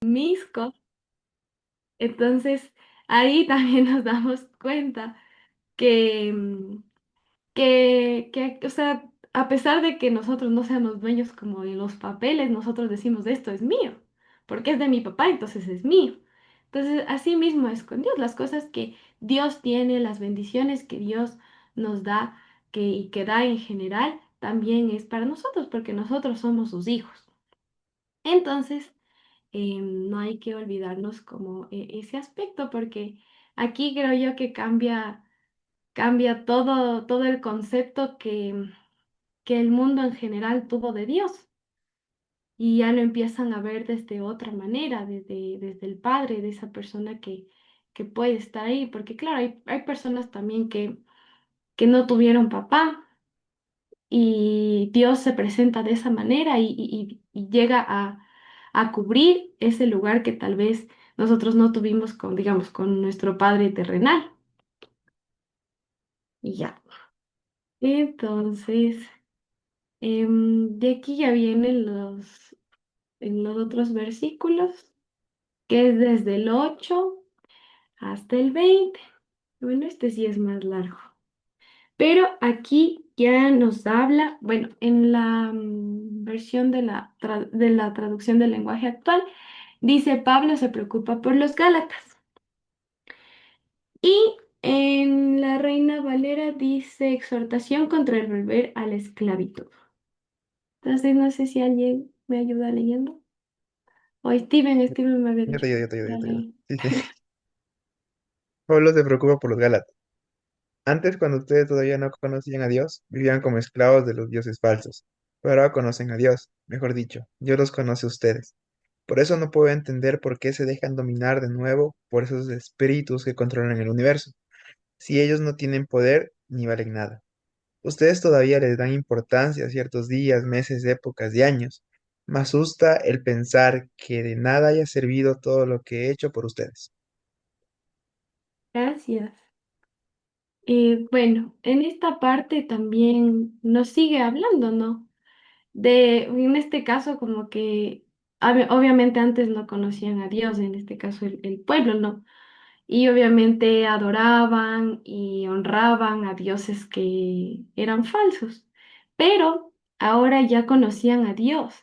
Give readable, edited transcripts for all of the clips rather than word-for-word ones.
promiscuos. Entonces, ahí también nos damos cuenta que, o sea, a pesar de que nosotros no seamos dueños como de los papeles, nosotros decimos esto es mío, porque es de mi papá, entonces es mío. Entonces, así mismo es con Dios, las cosas que Dios tiene, las bendiciones que Dios nos da y que da en general, también es para nosotros, porque nosotros somos sus hijos. Entonces, no hay que olvidarnos como ese aspecto, porque aquí creo yo que cambia todo el concepto que el mundo en general tuvo de Dios. Y ya lo empiezan a ver desde otra manera, desde el padre de esa persona que puede estar ahí. Porque claro, hay personas también que no tuvieron papá y Dios se presenta de esa manera y llega a cubrir ese lugar que tal vez nosotros no tuvimos con, digamos, con nuestro padre terrenal. Y ya. Entonces, de aquí ya vienen en los otros versículos, que es desde el 8 hasta el 20. Bueno, este sí es más largo. Pero aquí ya nos habla, bueno, en la versión de la traducción del lenguaje actual, dice Pablo se preocupa por los Gálatas. Y en la Reina Valera dice exhortación contra el volver a la esclavitud. Entonces no sé si alguien me ayuda leyendo. O Steven me había Yo dicho te ayudo, que yo te ayudo, yo ya te ayudo. leí. Sí, sí. Pablo se preocupa por los Gálatas. Antes, cuando ustedes todavía no conocían a Dios, vivían como esclavos de los dioses falsos. Pero ahora conocen a Dios, mejor dicho, Dios los conoce a ustedes. Por eso no puedo entender por qué se dejan dominar de nuevo por esos espíritus que controlan el universo, si ellos no tienen poder ni valen nada. Ustedes todavía les dan importancia a ciertos días, meses, épocas y años. Me asusta el pensar que de nada haya servido todo lo que he hecho por ustedes. Gracias. Bueno, en esta parte también nos sigue hablando, ¿no? En este caso, como que obviamente antes no conocían a Dios, en este caso el pueblo, ¿no? Y obviamente adoraban y honraban a dioses que eran falsos, pero ahora ya conocían a Dios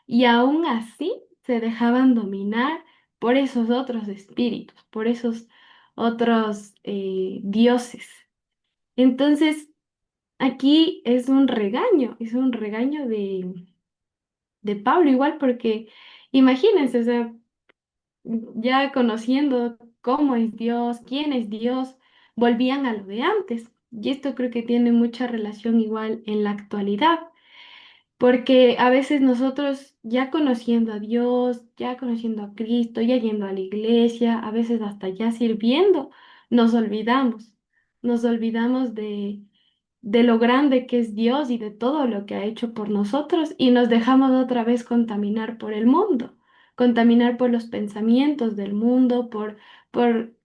y aún así se dejaban dominar por esos otros espíritus, por esos otros dioses. Entonces, aquí es un regaño de Pablo igual porque imagínense, o sea, ya conociendo cómo es Dios, quién es Dios, volvían a lo de antes. Y esto creo que tiene mucha relación igual en la actualidad, porque a veces nosotros ya conociendo a Dios, ya conociendo a Cristo, ya yendo a la iglesia, a veces hasta ya sirviendo, nos olvidamos. Nos olvidamos de lo grande que es Dios y de todo lo que ha hecho por nosotros y nos dejamos otra vez contaminar por el mundo, contaminar por los pensamientos del mundo,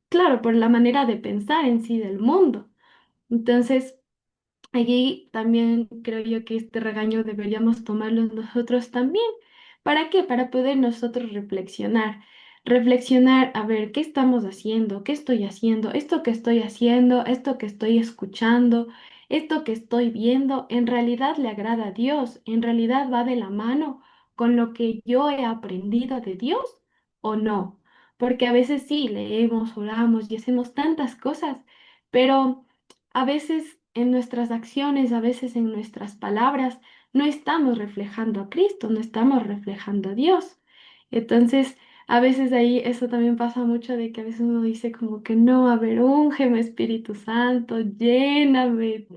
claro, por la manera de pensar en sí del mundo. Entonces, allí también creo yo que este regaño deberíamos tomarlo nosotros también. ¿Para qué? Para poder nosotros reflexionar. Reflexionar, a ver, ¿qué estamos haciendo? ¿Qué estoy haciendo? ¿Esto que estoy haciendo? ¿Esto que estoy escuchando? ¿Esto que estoy viendo? ¿En realidad le agrada a Dios? ¿En realidad va de la mano con lo que yo he aprendido de Dios o no? Porque a veces sí, leemos, oramos y hacemos tantas cosas, pero a veces en nuestras acciones, a veces en nuestras palabras, no estamos reflejando a Cristo, no estamos reflejando a Dios. Entonces, a veces ahí eso también pasa mucho de que a veces uno dice como que no, a ver, úngeme Espíritu Santo, lléname,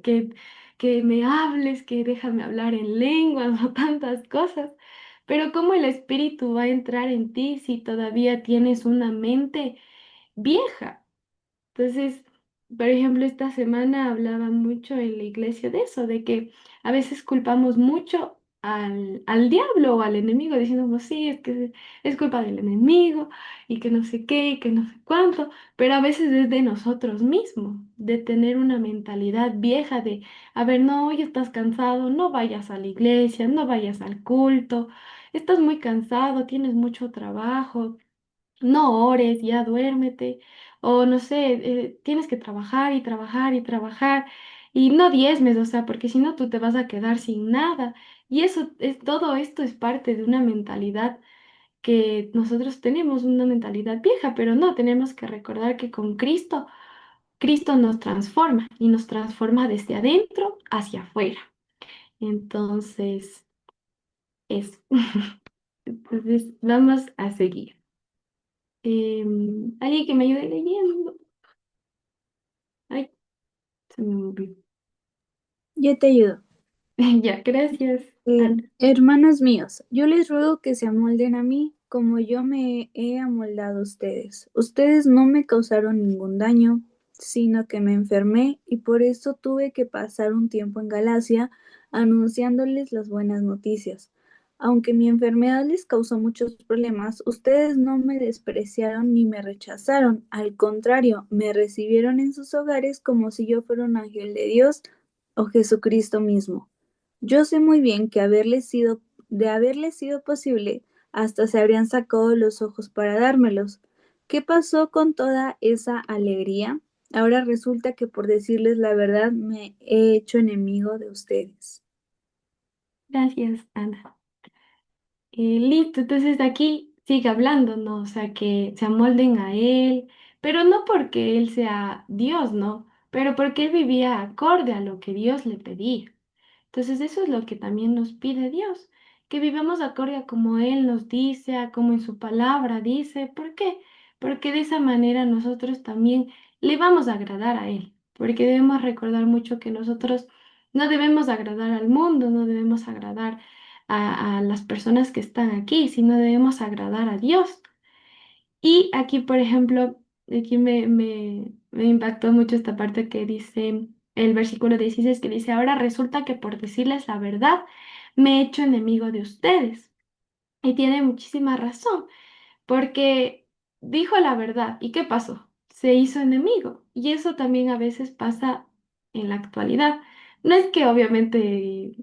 que me hables, que déjame hablar en lenguas o tantas cosas. Pero ¿cómo el Espíritu va a entrar en ti si todavía tienes una mente vieja? Entonces, por ejemplo, esta semana hablaba mucho en la iglesia de eso, de que a veces culpamos mucho al diablo o al enemigo, diciendo, como, sí, es que es culpa del enemigo y que no sé qué y que no sé cuánto, pero a veces es de nosotros mismos, de tener una mentalidad vieja de, a ver, no, hoy estás cansado, no vayas a la iglesia, no vayas al culto, estás muy cansado, tienes mucho trabajo. no ores, ya duérmete, o no sé, tienes que trabajar y trabajar y trabajar, y no diezmes, o sea, porque si no tú te vas a quedar sin nada. Y eso es, todo esto es parte de una mentalidad que nosotros tenemos, una mentalidad vieja, pero no, tenemos que recordar que con Cristo, Cristo nos transforma y nos transforma desde adentro hacia afuera. Entonces, eso. Entonces, vamos a seguir. Alguien que me ayude leyendo. Ay, se me movió. Yo te ayudo. Ya, gracias, Ana. Hermanos míos, yo les ruego que se amolden a mí como yo me he amoldado a ustedes. Ustedes no me causaron ningún daño, sino que me enfermé y por eso tuve que pasar un tiempo en Galacia anunciándoles las buenas noticias. Aunque mi enfermedad les causó muchos problemas, ustedes no me despreciaron ni me rechazaron. Al contrario, me recibieron en sus hogares como si yo fuera un ángel de Dios o Jesucristo mismo. Yo sé muy bien que de haberles sido posible, hasta se habrían sacado los ojos para dármelos. ¿Qué pasó con toda esa alegría? Ahora resulta que por decirles la verdad me he hecho enemigo de ustedes. Gracias, Ana. Listo, entonces aquí sigue hablando, ¿no? O sea, que se amolden a él, pero no porque él sea Dios, ¿no? Pero porque él vivía acorde a lo que Dios le pedía. Entonces eso es lo que también nos pide Dios, que vivamos acorde a como Él nos dice, a como en su palabra dice. ¿Por qué? Porque de esa manera nosotros también le vamos a agradar a Él, porque debemos recordar mucho que nosotros no debemos agradar al mundo, no debemos agradar a las personas que están aquí, sino debemos agradar a Dios. Y aquí, por ejemplo, aquí me impactó mucho esta parte que dice el versículo 16 que dice, ahora resulta que por decirles la verdad, me he hecho enemigo de ustedes. Y tiene muchísima razón porque dijo la verdad. ¿Y qué pasó? Se hizo enemigo. Y eso también a veces pasa en la actualidad. No es que obviamente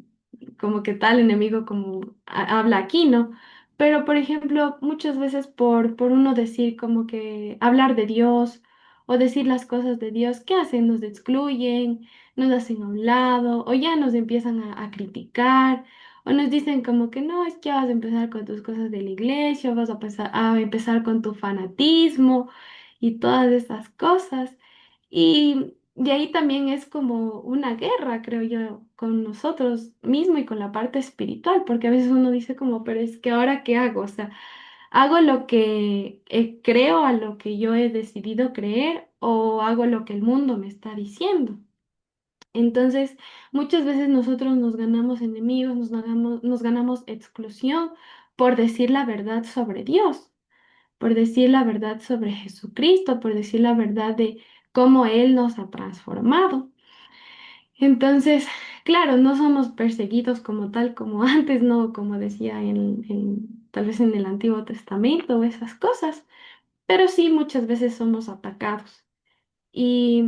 como que tal enemigo como habla aquí, ¿no? Pero por ejemplo, muchas veces por uno decir como que hablar de Dios o decir las cosas de Dios, ¿qué hacen? Nos excluyen, nos hacen a un lado o ya nos empiezan a criticar. O nos dicen como que no, es que vas a empezar con tus cosas de la iglesia, vas a empezar con tu fanatismo y todas estas cosas. Y de ahí también es como una guerra, creo yo, con nosotros mismos y con la parte espiritual, porque a veces uno dice como, pero es que ahora ¿qué hago? O sea, ¿hago lo que creo, a lo que yo he decidido creer o hago lo que el mundo me está diciendo? Entonces, muchas veces nosotros nos ganamos enemigos, nos ganamos exclusión por decir la verdad sobre Dios, por decir la verdad sobre Jesucristo, por decir la verdad de cómo Él nos ha transformado. Entonces, claro, no somos perseguidos como tal, como antes, no, como decía tal vez en el Antiguo Testamento o esas cosas, pero sí muchas veces somos atacados. Y,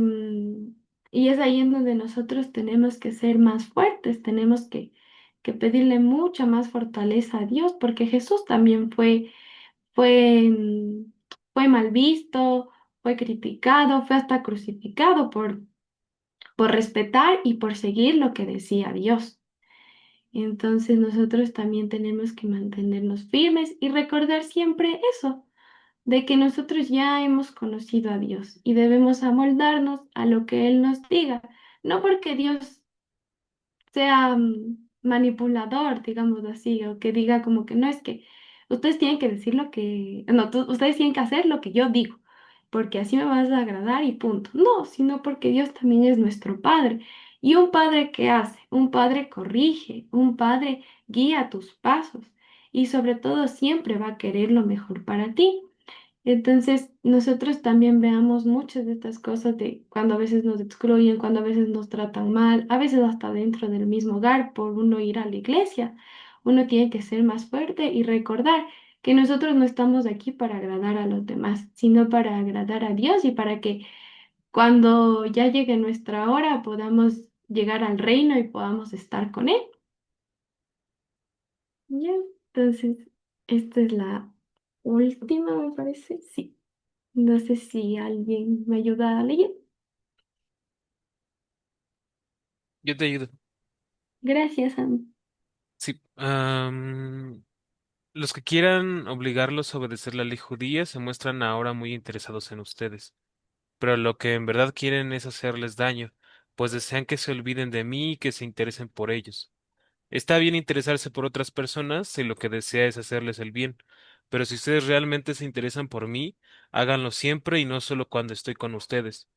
y es ahí en donde nosotros tenemos que ser más fuertes, tenemos que pedirle mucha más fortaleza a Dios, porque Jesús también fue, fue mal visto, fue criticado, fue hasta crucificado por respetar y por seguir lo que decía Dios. Entonces nosotros también tenemos que mantenernos firmes y recordar siempre eso de que nosotros ya hemos conocido a Dios y debemos amoldarnos a lo que Él nos diga, no porque Dios sea manipulador, digamos así, o que diga como que no es que ustedes tienen que decir lo que, no, ustedes tienen que hacer lo que yo digo, porque así me vas a agradar y punto. No, sino porque Dios también es nuestro Padre. ¿Y un padre qué hace? Un padre corrige, un padre guía tus pasos y sobre todo siempre va a querer lo mejor para ti. Entonces, nosotros también veamos muchas de estas cosas de cuando a veces nos excluyen, cuando a veces nos tratan mal, a veces hasta dentro del mismo hogar por uno ir a la iglesia. Uno tiene que ser más fuerte y recordar que nosotros no estamos aquí para agradar a los demás, sino para agradar a Dios y para que cuando ya llegue nuestra hora podamos llegar al reino y podamos estar con Él. ¿Ya? Entonces, esta es la última, me parece. Sí. No sé si alguien me ayuda a leer. Yo te ayudo. Gracias, Sam. Sí. Los que quieran obligarlos a obedecer la ley judía se muestran ahora muy interesados en ustedes, pero lo que en verdad quieren es hacerles daño, pues desean que se olviden de mí y que se interesen por ellos. Está bien interesarse por otras personas si lo que desea es hacerles el bien, pero si ustedes realmente se interesan por mí, háganlo siempre y no solo cuando estoy con ustedes.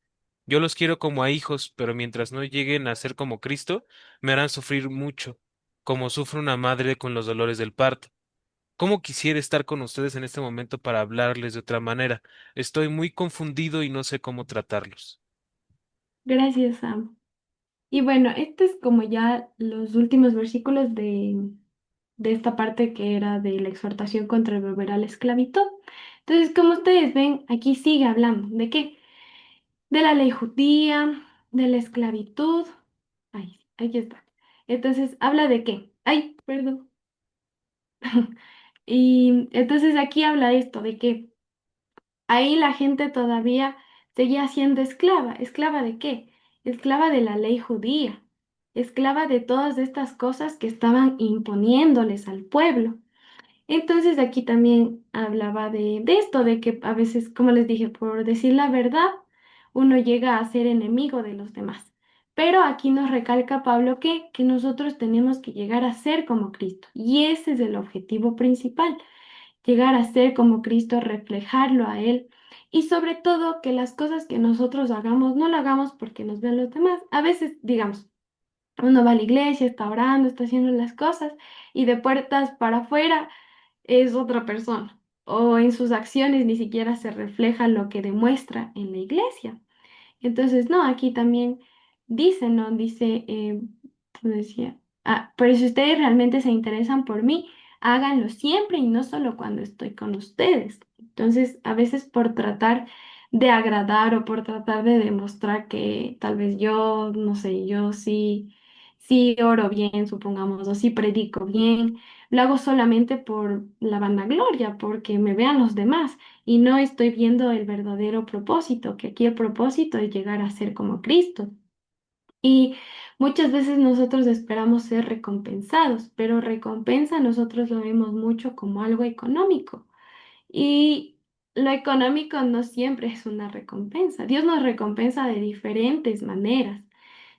Yo los quiero como a hijos, pero mientras no lleguen a ser como Cristo, me harán sufrir mucho, como sufre una madre con los dolores del parto. ¿Cómo quisiera estar con ustedes en este momento para hablarles de otra manera? Estoy muy confundido y no sé cómo tratarlos. Gracias, Sam. Y bueno, este es como ya los últimos versículos de esta parte que era de la exhortación contra el volver a la esclavitud. Entonces, como ustedes ven, aquí sigue hablando. ¿De qué? De la ley judía, de la esclavitud. Ay, aquí está. Entonces, ¿habla de qué? Ay, perdón. Y entonces aquí habla esto, de que ahí la gente todavía seguía siendo esclava. ¿Esclava de qué? Esclava de la ley judía, esclava de todas estas cosas que estaban imponiéndoles al pueblo. Entonces aquí también hablaba de esto, de que a veces, como les dije, por decir la verdad, uno llega a ser enemigo de los demás. Pero aquí nos recalca Pablo que nosotros tenemos que llegar a ser como Cristo. Y ese es el objetivo principal, llegar a ser como Cristo, reflejarlo a Él. Y sobre todo que las cosas que nosotros hagamos, no lo hagamos porque nos vean los demás. A veces, digamos, uno va a la iglesia, está orando, está haciendo las cosas y de puertas para afuera es otra persona. O en sus acciones ni siquiera se refleja lo que demuestra en la iglesia. Entonces, no, aquí también dice, ¿no? Dice, ¿cómo decía? Ah, pero si ustedes realmente se interesan por mí, háganlo siempre y no solo cuando estoy con ustedes. Entonces, a veces por tratar de agradar o por tratar de demostrar que tal vez yo, no sé, yo sí oro bien, supongamos, o sí predico bien, lo hago solamente por la vanagloria, porque me vean los demás y no estoy viendo el verdadero propósito, que aquí el propósito es llegar a ser como Cristo. Y muchas veces nosotros esperamos ser recompensados, pero recompensa nosotros lo vemos mucho como algo económico. Y lo económico no siempre es una recompensa. Dios nos recompensa de diferentes maneras,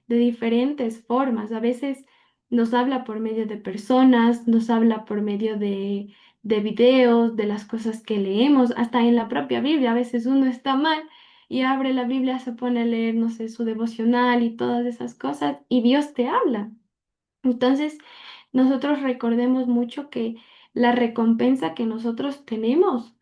de diferentes formas. A veces nos habla por medio de personas, nos habla por medio de videos, de las cosas que leemos, hasta en la propia Biblia. A veces uno está mal y abre la Biblia, se pone a leer, no sé, su devocional y todas esas cosas, y Dios te habla. Entonces, nosotros recordemos mucho que la recompensa que nosotros tenemos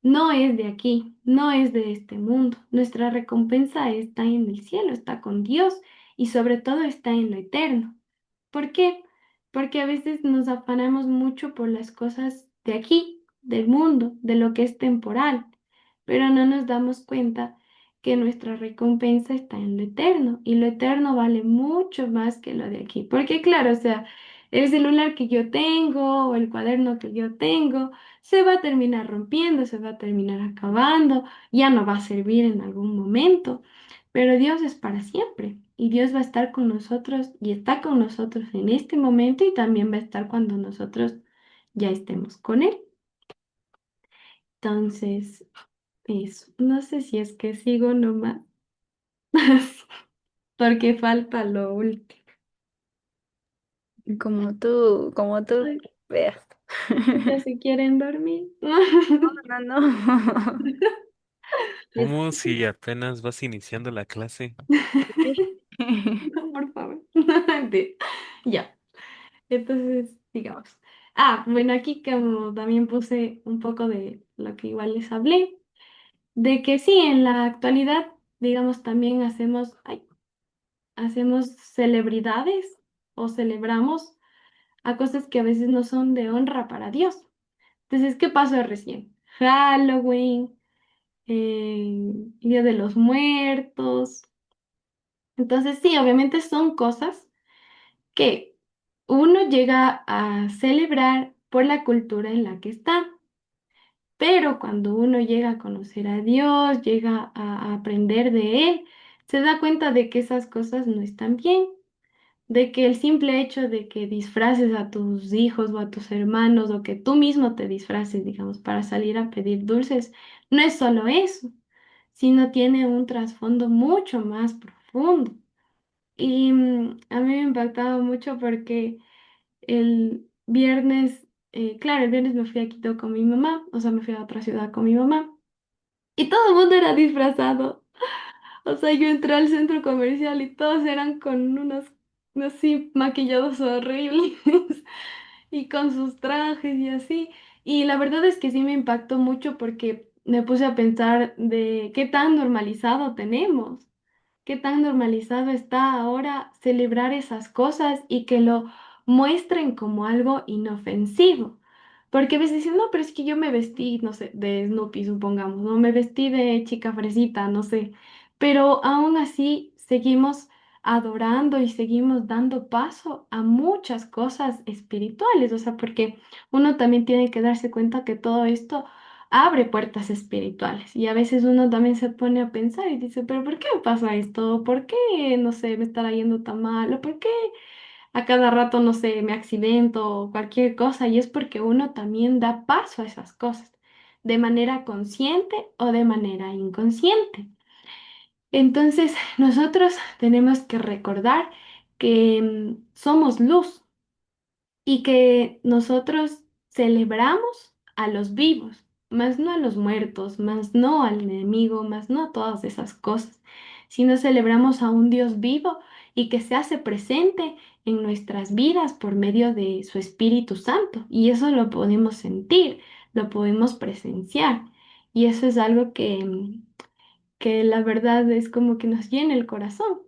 no es de aquí, no es de este mundo. Nuestra recompensa está en el cielo, está con Dios y sobre todo está en lo eterno. ¿Por qué? Porque a veces nos afanamos mucho por las cosas de aquí, del mundo, de lo que es temporal, pero no nos damos cuenta que nuestra recompensa está en lo eterno y lo eterno vale mucho más que lo de aquí. Porque claro, o sea, el celular que yo tengo o el cuaderno que yo tengo se va a terminar rompiendo, se va a terminar acabando, ya no va a servir en algún momento. Pero Dios es para siempre y Dios va a estar con nosotros y está con nosotros en este momento y también va a estar cuando nosotros ya estemos con Él. Entonces, eso, no sé si es que sigo nomás, porque falta lo último. Como tú Ay, veas. ya se quieren dormir. No, no, no. Es- ¿Cómo si apenas vas iniciando la clase? No, por favor. Ya, entonces, digamos. Bueno, aquí como también puse un poco de lo que igual les hablé. De que sí, en la actualidad, digamos, también hacemos celebridades o celebramos a cosas que a veces no son de honra para Dios. Entonces, ¿qué pasó recién? Halloween, Día de los Muertos. Entonces, sí, obviamente son cosas que uno llega a celebrar por la cultura en la que está. Pero cuando uno llega a conocer a Dios, llega a aprender de Él, se da cuenta de que esas cosas no están bien, de que el simple hecho de que disfraces a tus hijos o a tus hermanos o que tú mismo te disfraces, digamos, para salir a pedir dulces, no es solo eso, sino tiene un trasfondo mucho más profundo. Y a mí me impactaba mucho porque el viernes, claro, el viernes me fui a Quito con mi mamá, o sea, me fui a otra ciudad con mi mamá, y todo el mundo era disfrazado. O sea, yo entré al centro comercial y todos eran con unos, así, maquillados horribles y con sus trajes y así. Y la verdad es que sí me impactó mucho porque me puse a pensar de qué tan normalizado tenemos, qué tan normalizado está ahora celebrar esas cosas y que lo muestren como algo inofensivo. Porque a veces dicen, no, pero es que yo me vestí, no sé, de Snoopy, supongamos, no me vestí de chica fresita, no sé. Pero aún así seguimos adorando y seguimos dando paso a muchas cosas espirituales. O sea, porque uno también tiene que darse cuenta que todo esto abre puertas espirituales. Y a veces uno también se pone a pensar y dice, pero ¿por qué me pasa esto? ¿Por qué, no sé, me estará yendo tan mal? ¿O por qué a cada rato, no sé, me accidento o cualquier cosa? Y es porque uno también da paso a esas cosas, de manera consciente o de manera inconsciente. Entonces, nosotros tenemos que recordar que somos luz y que nosotros celebramos a los vivos, más no a los muertos, más no al enemigo, más no a todas esas cosas, sino celebramos a un Dios vivo y que se hace presente en nuestras vidas por medio de su Espíritu Santo. Y eso lo podemos sentir, lo podemos presenciar. Y eso es algo que la verdad es como que nos llena el corazón.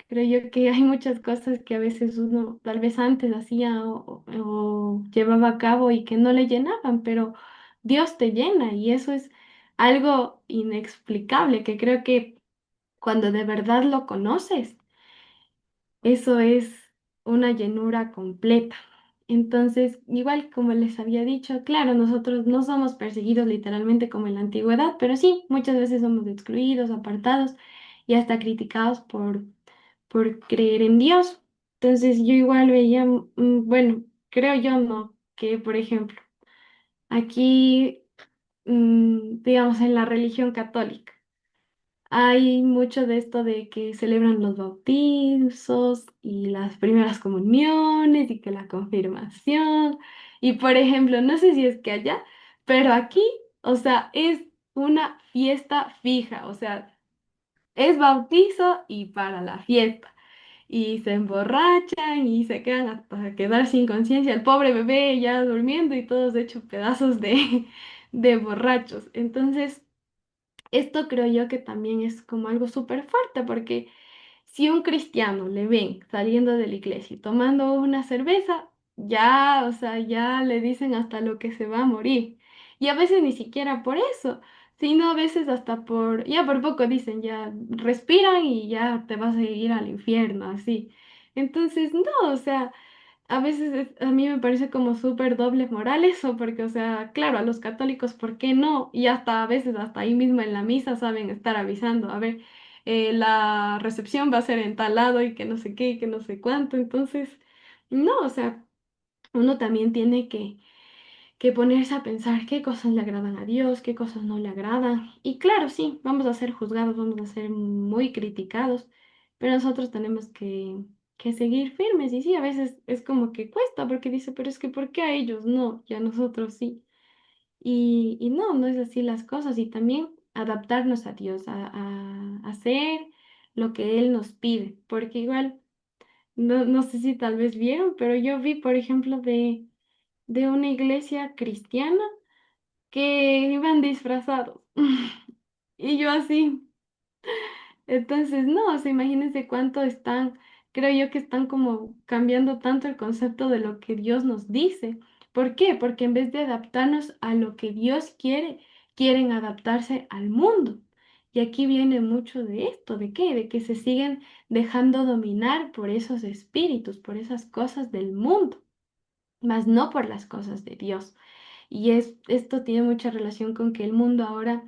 Creo yo que hay muchas cosas que a veces uno tal vez antes hacía o llevaba a cabo y que no le llenaban, pero Dios te llena y eso es algo inexplicable que creo que cuando de verdad lo conoces, eso es una llenura completa. Entonces, igual como les había dicho, claro, nosotros no somos perseguidos literalmente como en la antigüedad, pero sí, muchas veces somos excluidos, apartados y hasta criticados por creer en Dios. Entonces, yo igual veía, bueno, creo yo no, que por ejemplo, aquí, digamos, en la religión católica. Hay mucho de esto de que celebran los bautizos y las primeras comuniones y que la confirmación. Y por ejemplo, no sé si es que allá, pero aquí, o sea, es una fiesta fija, o sea, es bautizo y para la fiesta. Y se emborrachan y se quedan hasta quedar sin conciencia. El pobre bebé ya durmiendo y todos hechos pedazos de borrachos. Entonces, esto creo yo que también es como algo súper fuerte, porque si un cristiano le ven saliendo de la iglesia y tomando una cerveza, ya, o sea, ya le dicen hasta lo que se va a morir. Y a veces ni siquiera por eso, sino a veces hasta por, ya por poco dicen, ya respiran y ya te vas a ir al infierno, así. Entonces, no, o sea... A veces a mí me parece como súper doble moral eso, porque, o sea, claro, a los católicos, ¿por qué no? Y hasta a veces, hasta ahí mismo en la misa saben estar avisando, a ver, la recepción va a ser en tal lado y que no sé qué, y que no sé cuánto. Entonces, no, o sea, uno también tiene que ponerse a pensar qué cosas le agradan a Dios, qué cosas no le agradan. Y claro, sí, vamos a ser juzgados, vamos a ser muy criticados, pero nosotros tenemos que seguir firmes. Y sí, a veces es como que cuesta porque dice, pero es que ¿por qué a ellos no? Y a nosotros sí. Y no, no es así las cosas. Y también adaptarnos a Dios, a hacer lo que Él nos pide, porque igual, no sé si tal vez vieron, pero yo vi, por ejemplo, de una iglesia cristiana que iban disfrazados. Y yo así. Entonces, no, o sea, imagínense cuánto están, creo yo que están como cambiando tanto el concepto de lo que Dios nos dice. ¿Por qué? Porque en vez de adaptarnos a lo que Dios quiere, quieren adaptarse al mundo. Y aquí viene mucho de esto, ¿de qué? De que se siguen dejando dominar por esos espíritus, por esas cosas del mundo, más no por las cosas de Dios. Y esto tiene mucha relación con que el mundo ahora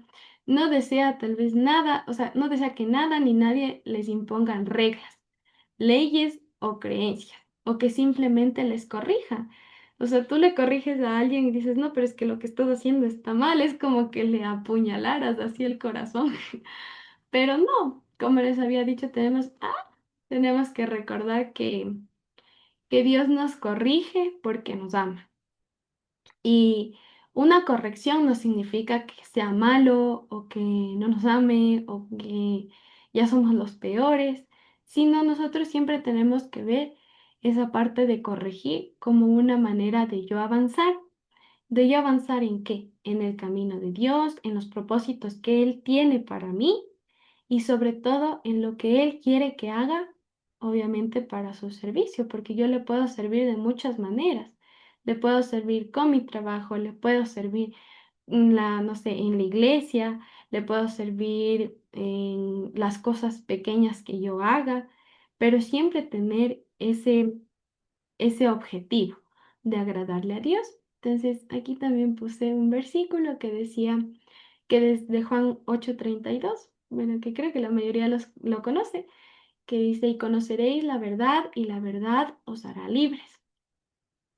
no desea tal vez nada, o sea, no desea que nada ni nadie les impongan reglas, leyes o creencias, o que simplemente les corrija. O sea, tú le corriges a alguien y dices, no, pero es que lo que estás haciendo está mal, es como que le apuñalaras así el corazón. Pero no, como les había dicho, tenemos que recordar que Dios nos corrige porque nos ama. Y una corrección no significa que sea malo o que no nos ame o que ya somos los peores, sino nosotros siempre tenemos que ver esa parte de corregir como una manera de yo avanzar. ¿De yo avanzar en qué? En el camino de Dios, en los propósitos que Él tiene para mí y sobre todo en lo que Él quiere que haga, obviamente para su servicio, porque yo le puedo servir de muchas maneras. Le puedo servir con mi trabajo, le puedo servir no sé, en la iglesia, le puedo servir en las cosas pequeñas que yo haga, pero siempre tener ese objetivo de agradarle a Dios. Entonces, aquí también puse un versículo que decía que desde Juan 8:32, bueno, que creo que la mayoría lo conoce, que dice, y conoceréis la verdad y la verdad os hará libres.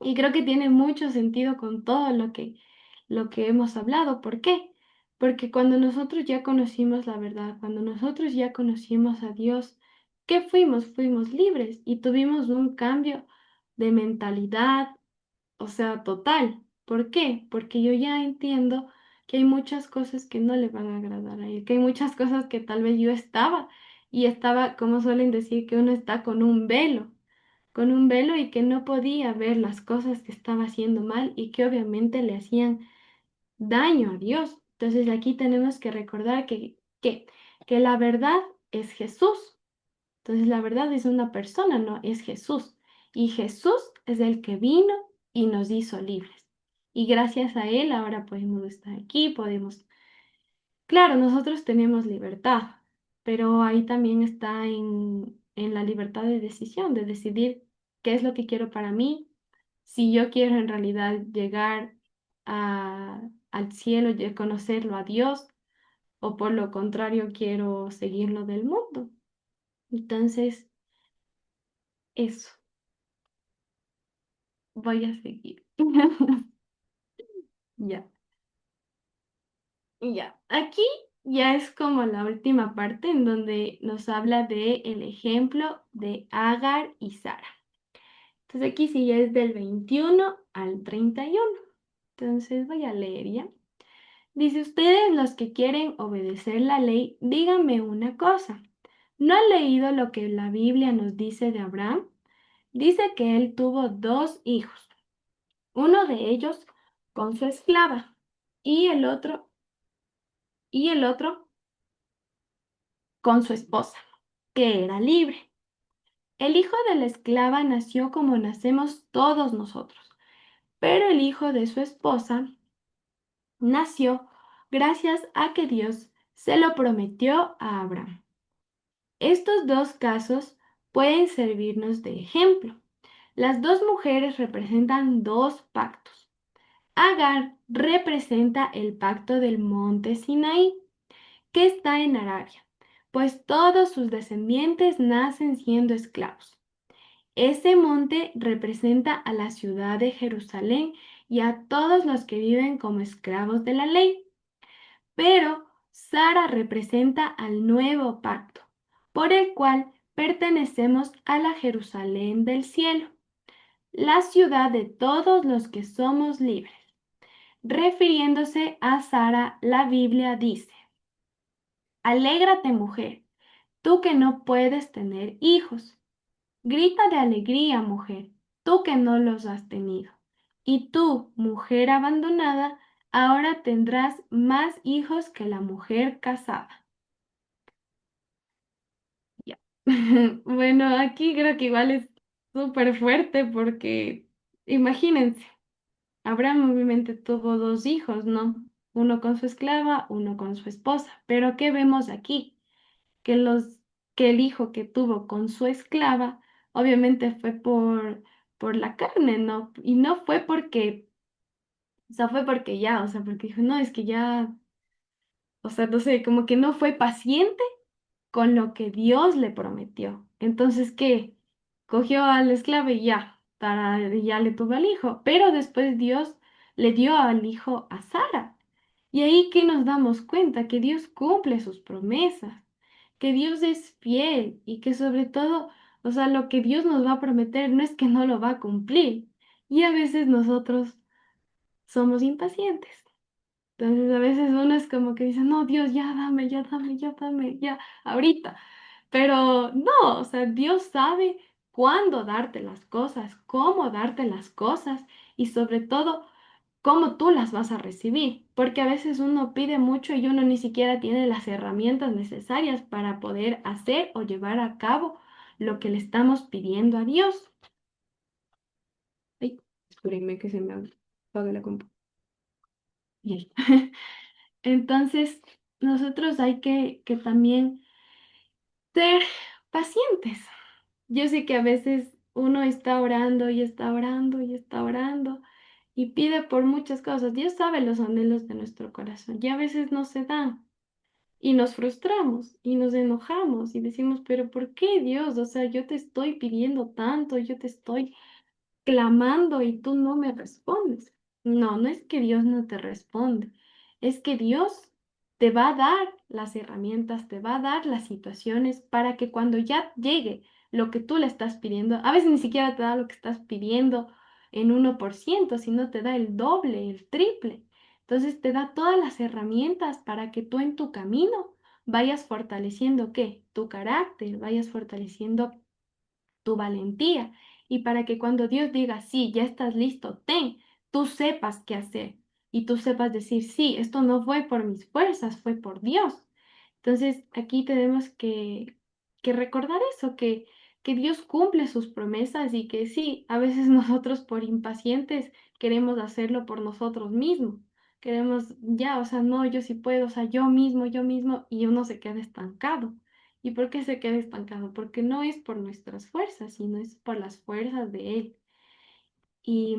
Y creo que tiene mucho sentido con todo lo que hemos hablado. ¿Por qué? Porque cuando nosotros ya conocimos la verdad, cuando nosotros ya conocimos a Dios, ¿qué fuimos? Fuimos libres y tuvimos un cambio de mentalidad, o sea, total. ¿Por qué? Porque yo ya entiendo que hay muchas cosas que no le van a agradar a él, que hay muchas cosas que tal vez yo estaba, como suelen decir, que uno está con un velo y que no podía ver las cosas que estaba haciendo mal y que obviamente le hacían daño a Dios. Entonces aquí tenemos que recordar que la verdad es Jesús. Entonces la verdad es una persona, no es Jesús. Y Jesús es el que vino y nos hizo libres. Y gracias a Él ahora podemos estar aquí, podemos. Claro, nosotros tenemos libertad, pero ahí también está en la libertad de decisión, de decidir qué es lo que quiero para mí, si yo quiero en realidad llegar al cielo y conocerlo a Dios, o por lo contrario quiero seguirlo del mundo. Entonces, eso, voy a seguir. Ya, ya. Aquí ya es como la última parte en donde nos habla de el ejemplo de Agar y Sara. Entonces aquí sí ya es del 21 al 31. Entonces voy a leer ya. Dice, ustedes los que quieren obedecer la ley, díganme una cosa. ¿No han leído lo que la Biblia nos dice de Abraham? Dice que él tuvo dos hijos, uno de ellos con su esclava y el otro con su esposa, que era libre. El hijo de la esclava nació como nacemos todos nosotros, pero el hijo de su esposa nació gracias a que Dios se lo prometió a Abraham. Estos dos casos pueden servirnos de ejemplo. Las dos mujeres representan dos pactos. Agar representa el pacto del monte Sinaí, que está en Arabia, pues todos sus descendientes nacen siendo esclavos. Ese monte representa a la ciudad de Jerusalén y a todos los que viven como esclavos de la ley. Pero Sara representa al nuevo pacto, por el cual pertenecemos a la Jerusalén del cielo, la ciudad de todos los que somos libres. Refiriéndose a Sara, la Biblia dice, Alégrate mujer, tú que no puedes tener hijos. Grita de alegría, mujer, tú que no los has tenido. Y tú, mujer abandonada, ahora tendrás más hijos que la mujer casada. Ya. Bueno, aquí creo que igual es súper fuerte porque imagínense, Abraham obviamente tuvo dos hijos, ¿no? Uno con su esclava, uno con su esposa. Pero ¿qué vemos aquí? Que que el hijo que tuvo con su esclava, obviamente fue por la carne, ¿no? Y no fue porque O sea, fue porque ya, o sea, porque dijo, no, es que ya, o sea, no sé, como que no fue paciente con lo que Dios le prometió. Entonces, ¿qué? Cogió al esclavo y ya, ya le tuvo al hijo, pero después Dios le dio al hijo a Sara. Y ahí que nos damos cuenta que Dios cumple sus promesas, que Dios es fiel y que sobre todo, o sea, lo que Dios nos va a prometer no es que no lo va a cumplir. Y a veces nosotros somos impacientes. Entonces a veces uno es como que dice, no, Dios, ya dame, ya dame, ya dame, ya, ahorita. Pero no, o sea, Dios sabe cuándo darte las cosas, cómo darte las cosas y sobre todo cómo tú las vas a recibir. Porque a veces uno pide mucho y uno ni siquiera tiene las herramientas necesarias para poder hacer o llevar a cabo lo que le estamos pidiendo a Dios. Ay, espérenme que se me apague la compu. Bien. Entonces, nosotros hay que también ser pacientes. Yo sé que a veces uno está orando y está orando y está orando y pide por muchas cosas. Dios sabe los anhelos de nuestro corazón y a veces no se dan y nos frustramos y nos enojamos y decimos, pero ¿por qué Dios? O sea, yo te estoy pidiendo tanto, yo te estoy clamando y tú no me respondes. No, no es que Dios no te responde, es que Dios te va a dar las herramientas, te va a dar las situaciones para que cuando ya llegue lo que tú le estás pidiendo, a veces ni siquiera te da lo que estás pidiendo en 1%, sino te da el doble, el triple. Entonces te da todas las herramientas para que tú en tu camino vayas fortaleciendo, ¿qué? Tu carácter, vayas fortaleciendo tu valentía y para que cuando Dios diga, sí, ya estás listo, ten, tú sepas qué hacer y tú sepas decir, sí, esto no fue por mis fuerzas, fue por Dios. Entonces, aquí tenemos que recordar eso, que Dios cumple sus promesas y que sí, a veces nosotros por impacientes queremos hacerlo por nosotros mismos. Queremos, ya, o sea, no, yo sí puedo, o sea, yo mismo, y uno se queda estancado. ¿Y por qué se queda estancado? Porque no es por nuestras fuerzas, sino es por las fuerzas de Él. Y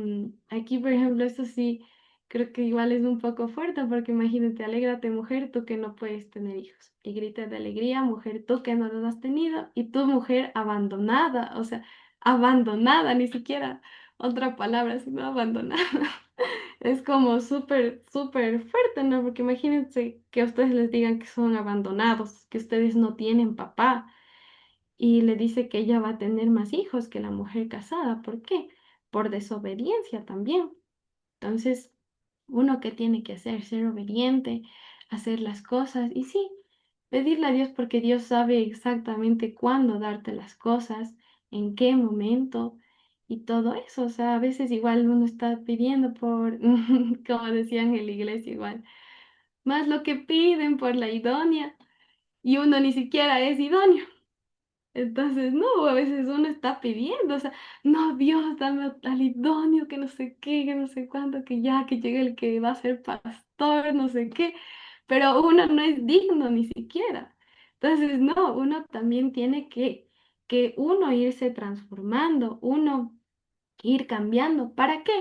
aquí, por ejemplo, esto sí, creo que igual es un poco fuerte, porque imagínate, alégrate, mujer, tú que no puedes tener hijos. Y grita de alegría, mujer, tú que no los has tenido. Y tú, mujer, abandonada, o sea, abandonada, ni siquiera otra palabra, sino abandonada. Es como súper, súper fuerte, ¿no? Porque imagínense que a ustedes les digan que son abandonados, que ustedes no tienen papá y le dice que ella va a tener más hijos que la mujer casada. ¿Por qué? Por desobediencia también. Entonces, uno que tiene que hacer, ser obediente, hacer las cosas y sí, pedirle a Dios porque Dios sabe exactamente cuándo darte las cosas, en qué momento y todo eso. O sea, a veces igual uno está pidiendo por, como decían en la iglesia igual, más lo que piden por la idónea y uno ni siquiera es idóneo. Entonces, no, a veces uno está pidiendo, o sea, no, Dios, dame al idóneo, que no sé qué, que no sé cuánto, que ya, que llegue el que va a ser pastor, no sé qué, pero uno no es digno ni siquiera. Entonces, no, uno también tiene que uno irse transformando, uno ir cambiando. ¿Para qué?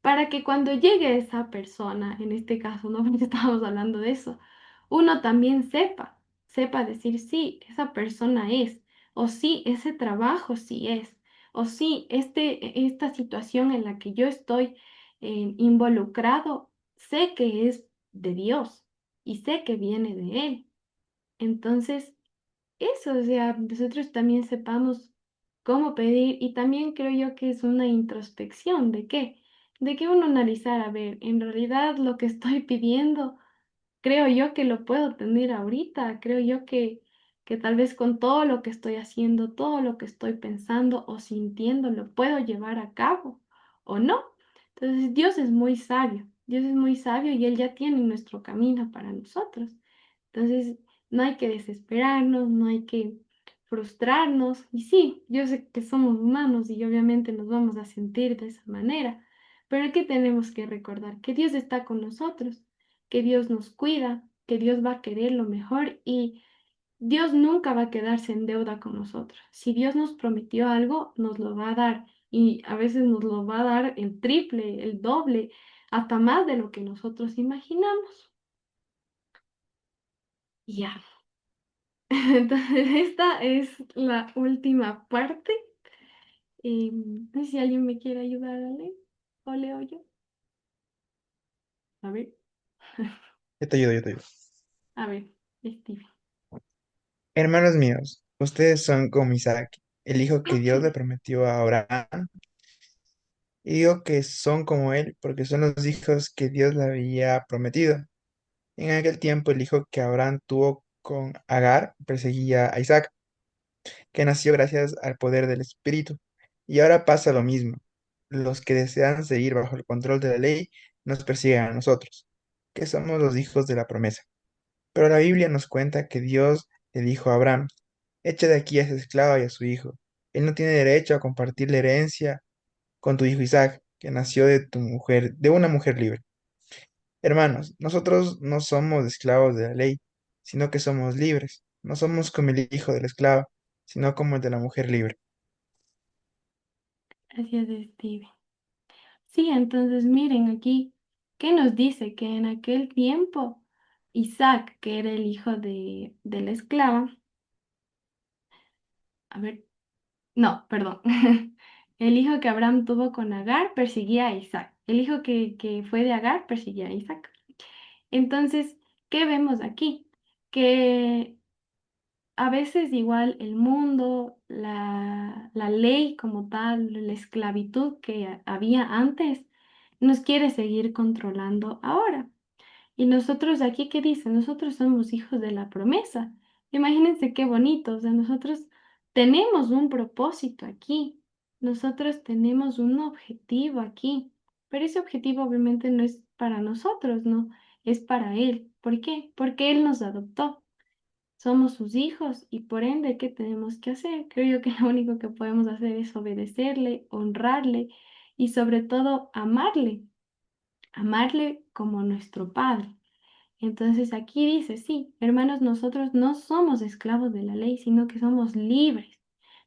Para que cuando llegue esa persona, en este caso, ¿no? Porque estábamos hablando de eso, uno también sepa decir, sí, esa persona es, o sí, ese trabajo sí es, o sí, esta situación en la que yo estoy involucrado, sé que es de Dios y sé que viene de Él. Entonces, eso, o sea, nosotros también sepamos cómo pedir y también creo yo que es una introspección de qué, de que uno analizar, a ver, en realidad lo que estoy pidiendo, creo yo que lo puedo tener ahorita, creo yo que tal vez con todo lo que estoy haciendo, todo lo que estoy pensando o sintiendo, lo puedo llevar a cabo o no. Entonces Dios es muy sabio y Él ya tiene nuestro camino para nosotros. Entonces, no hay que desesperarnos, no hay que frustrarnos. Y sí, yo sé que somos humanos y obviamente nos vamos a sentir de esa manera, pero ¿qué tenemos que recordar? Que Dios está con nosotros, que Dios nos cuida, que Dios va a querer lo mejor y Dios nunca va a quedarse en deuda con nosotros. Si Dios nos prometió algo, nos lo va a dar y a veces nos lo va a dar el triple, el doble. hasta más de lo que nosotros imaginamos. Ya. Entonces, esta es la última parte. No sé si alguien me quiere ayudar a leer. ¿O leo yo? A ver, Yo te ayudo, yo te ayudo. a ver, Steve. Hermanos míos, ustedes son como Isaac, el hijo que Dios le prometió a Abraham. Y digo que son como él, porque son los hijos que Dios le había prometido. En aquel tiempo el hijo que Abraham tuvo con Agar perseguía a Isaac, que nació gracias al poder del Espíritu. Y ahora pasa lo mismo. Los que desean seguir bajo el control de la ley nos persiguen a nosotros, que somos los hijos de la promesa. Pero la Biblia nos cuenta que Dios le dijo a Abraham, echa de aquí a esa esclava y a su hijo. Él no tiene derecho a compartir la herencia con tu hijo Isaac, que nació de tu mujer, de una mujer libre. Hermanos, nosotros no somos esclavos de la ley, sino que somos libres. No somos como el hijo de la esclava, sino como el de la mujer libre. Gracias, Steve. Sí, entonces miren aquí, ¿qué nos dice? Que en aquel tiempo Isaac, que era el hijo de la esclava, a ver, no, perdón, el hijo que Abraham tuvo con Agar perseguía a Isaac, el hijo que fue de Agar perseguía a Isaac. Entonces, ¿qué vemos aquí? Que a veces igual el mundo, la ley como tal, la esclavitud que había antes, nos quiere seguir controlando ahora. Y nosotros aquí, ¿qué dice? Nosotros somos hijos de la promesa. Imagínense qué bonito. O sea, nosotros tenemos un propósito aquí. Nosotros tenemos un objetivo aquí. Pero ese objetivo obviamente no es para nosotros, ¿no? Es para Él. ¿Por qué? Porque Él nos adoptó. Somos sus hijos y por ende, ¿qué tenemos que hacer? Creo yo que lo único que podemos hacer es obedecerle, honrarle y sobre todo amarle. Amarle como nuestro Padre. Entonces aquí dice, sí, hermanos, nosotros no somos esclavos de la ley, sino que somos libres.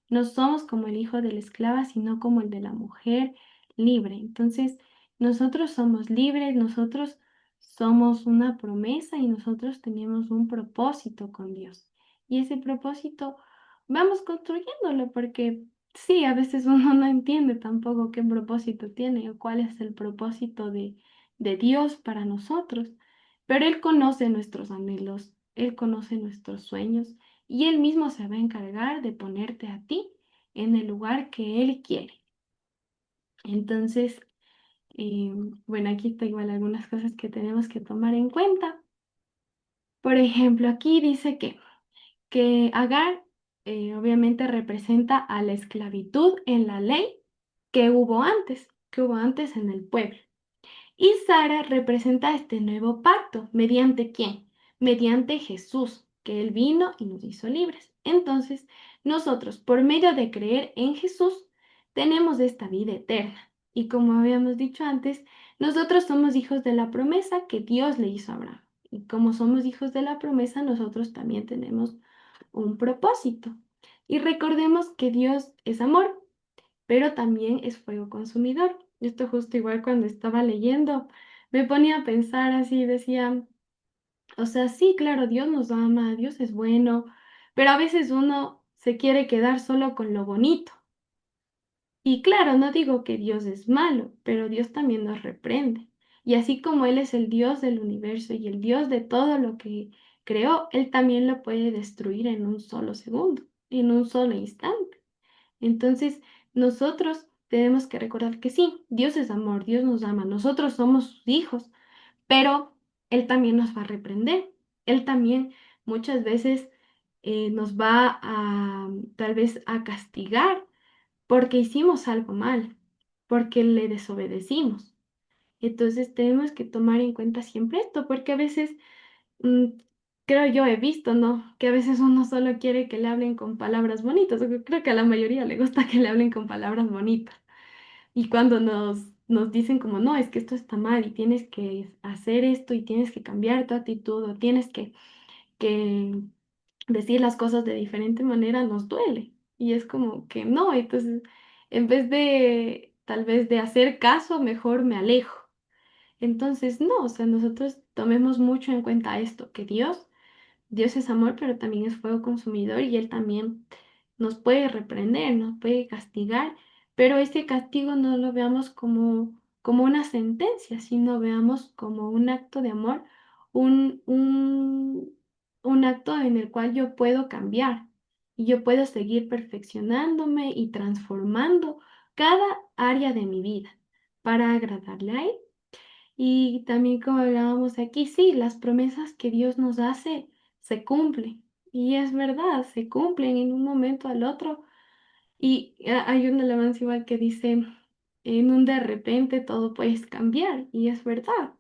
No somos como el hijo de la esclava, sino como el de la mujer libre. Entonces, nosotros somos libres, nosotros somos una promesa y nosotros tenemos un propósito con Dios. Y ese propósito vamos construyéndolo porque sí, a veces uno no entiende tampoco qué propósito tiene o cuál es el propósito de Dios para nosotros. Pero Él conoce nuestros anhelos, Él conoce nuestros sueños y Él mismo se va a encargar de ponerte a ti en el lugar que Él quiere. Entonces, eh, bueno, aquí está igual algunas cosas que tenemos que tomar en cuenta. Por ejemplo, aquí dice que Agar obviamente representa a la esclavitud en la ley que hubo antes en el pueblo. Y Sara representa este nuevo pacto. ¿Mediante quién? Mediante Jesús, que Él vino y nos hizo libres. Entonces, nosotros, por medio de creer en Jesús, tenemos esta vida eterna. Y como habíamos dicho antes, nosotros somos hijos de la promesa que Dios le hizo a Abraham. Y como somos hijos de la promesa, nosotros también tenemos un propósito. Y recordemos que Dios es amor, pero también es fuego consumidor. Esto justo igual cuando estaba leyendo, me ponía a pensar así, decía, o sea, sí, claro, Dios nos ama, Dios es bueno, pero a veces uno se quiere quedar solo con lo bonito. Y claro, no digo que Dios es malo, pero Dios también nos reprende. Y así como Él es el Dios del universo y el Dios de todo lo que creó, Él también lo puede destruir en un solo segundo, en un solo instante. Entonces, nosotros tenemos que recordar que sí, Dios es amor, Dios nos ama, nosotros somos sus hijos, pero Él también nos va a reprender. Él también muchas veces nos va a tal vez a castigar porque hicimos algo mal, porque le desobedecimos. Entonces tenemos que tomar en cuenta siempre esto, porque a veces mm, creo yo he visto, ¿no? Que a veces uno solo quiere que le hablen con palabras bonitas. O que creo que a la mayoría le gusta que le hablen con palabras bonitas. Y cuando nos dicen como, no, es que esto está mal y tienes que hacer esto y tienes que cambiar tu actitud o tienes que decir las cosas de diferente manera, nos duele. Y es como que no, entonces en vez de tal vez de hacer caso, mejor me alejo. Entonces, no, o sea, nosotros tomemos mucho en cuenta esto, que Dios es amor, pero también es fuego consumidor y Él también nos puede reprender, nos puede castigar, pero este castigo no lo veamos como una sentencia, sino veamos como un acto de amor, un, un, un acto en el cual yo puedo cambiar y yo puedo seguir perfeccionándome y transformando cada área de mi vida para agradarle a Él. Y también como hablábamos aquí, sí, las promesas que Dios nos hace se cumplen. Y es verdad, se cumplen en un momento al otro. Y hay una alabanza igual que dice, en un de repente todo puede cambiar. Y es verdad,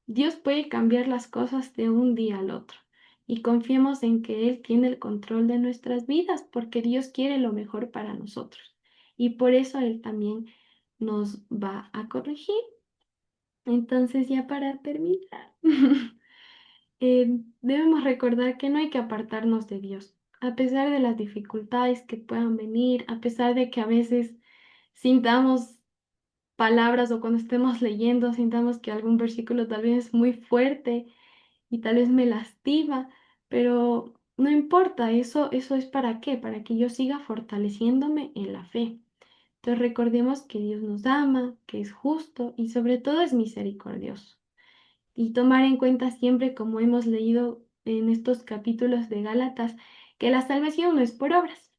Dios puede cambiar las cosas de un día al otro. Y confiemos en que Él tiene el control de nuestras vidas, porque Dios quiere lo mejor para nosotros. Y por eso Él también nos va a corregir. Entonces, ya para terminar, debemos recordar que no hay que apartarnos de Dios, a pesar de las dificultades que puedan venir, a pesar de que a veces sintamos palabras o cuando estemos leyendo, sintamos que algún versículo tal vez es muy fuerte y tal vez me lastima, pero no importa, eso es para qué, para que yo siga fortaleciéndome en la fe. Entonces recordemos que Dios nos ama, que es justo y sobre todo es misericordioso y tomar en cuenta siempre, como hemos leído en estos capítulos de Gálatas, que la salvación no es por obras,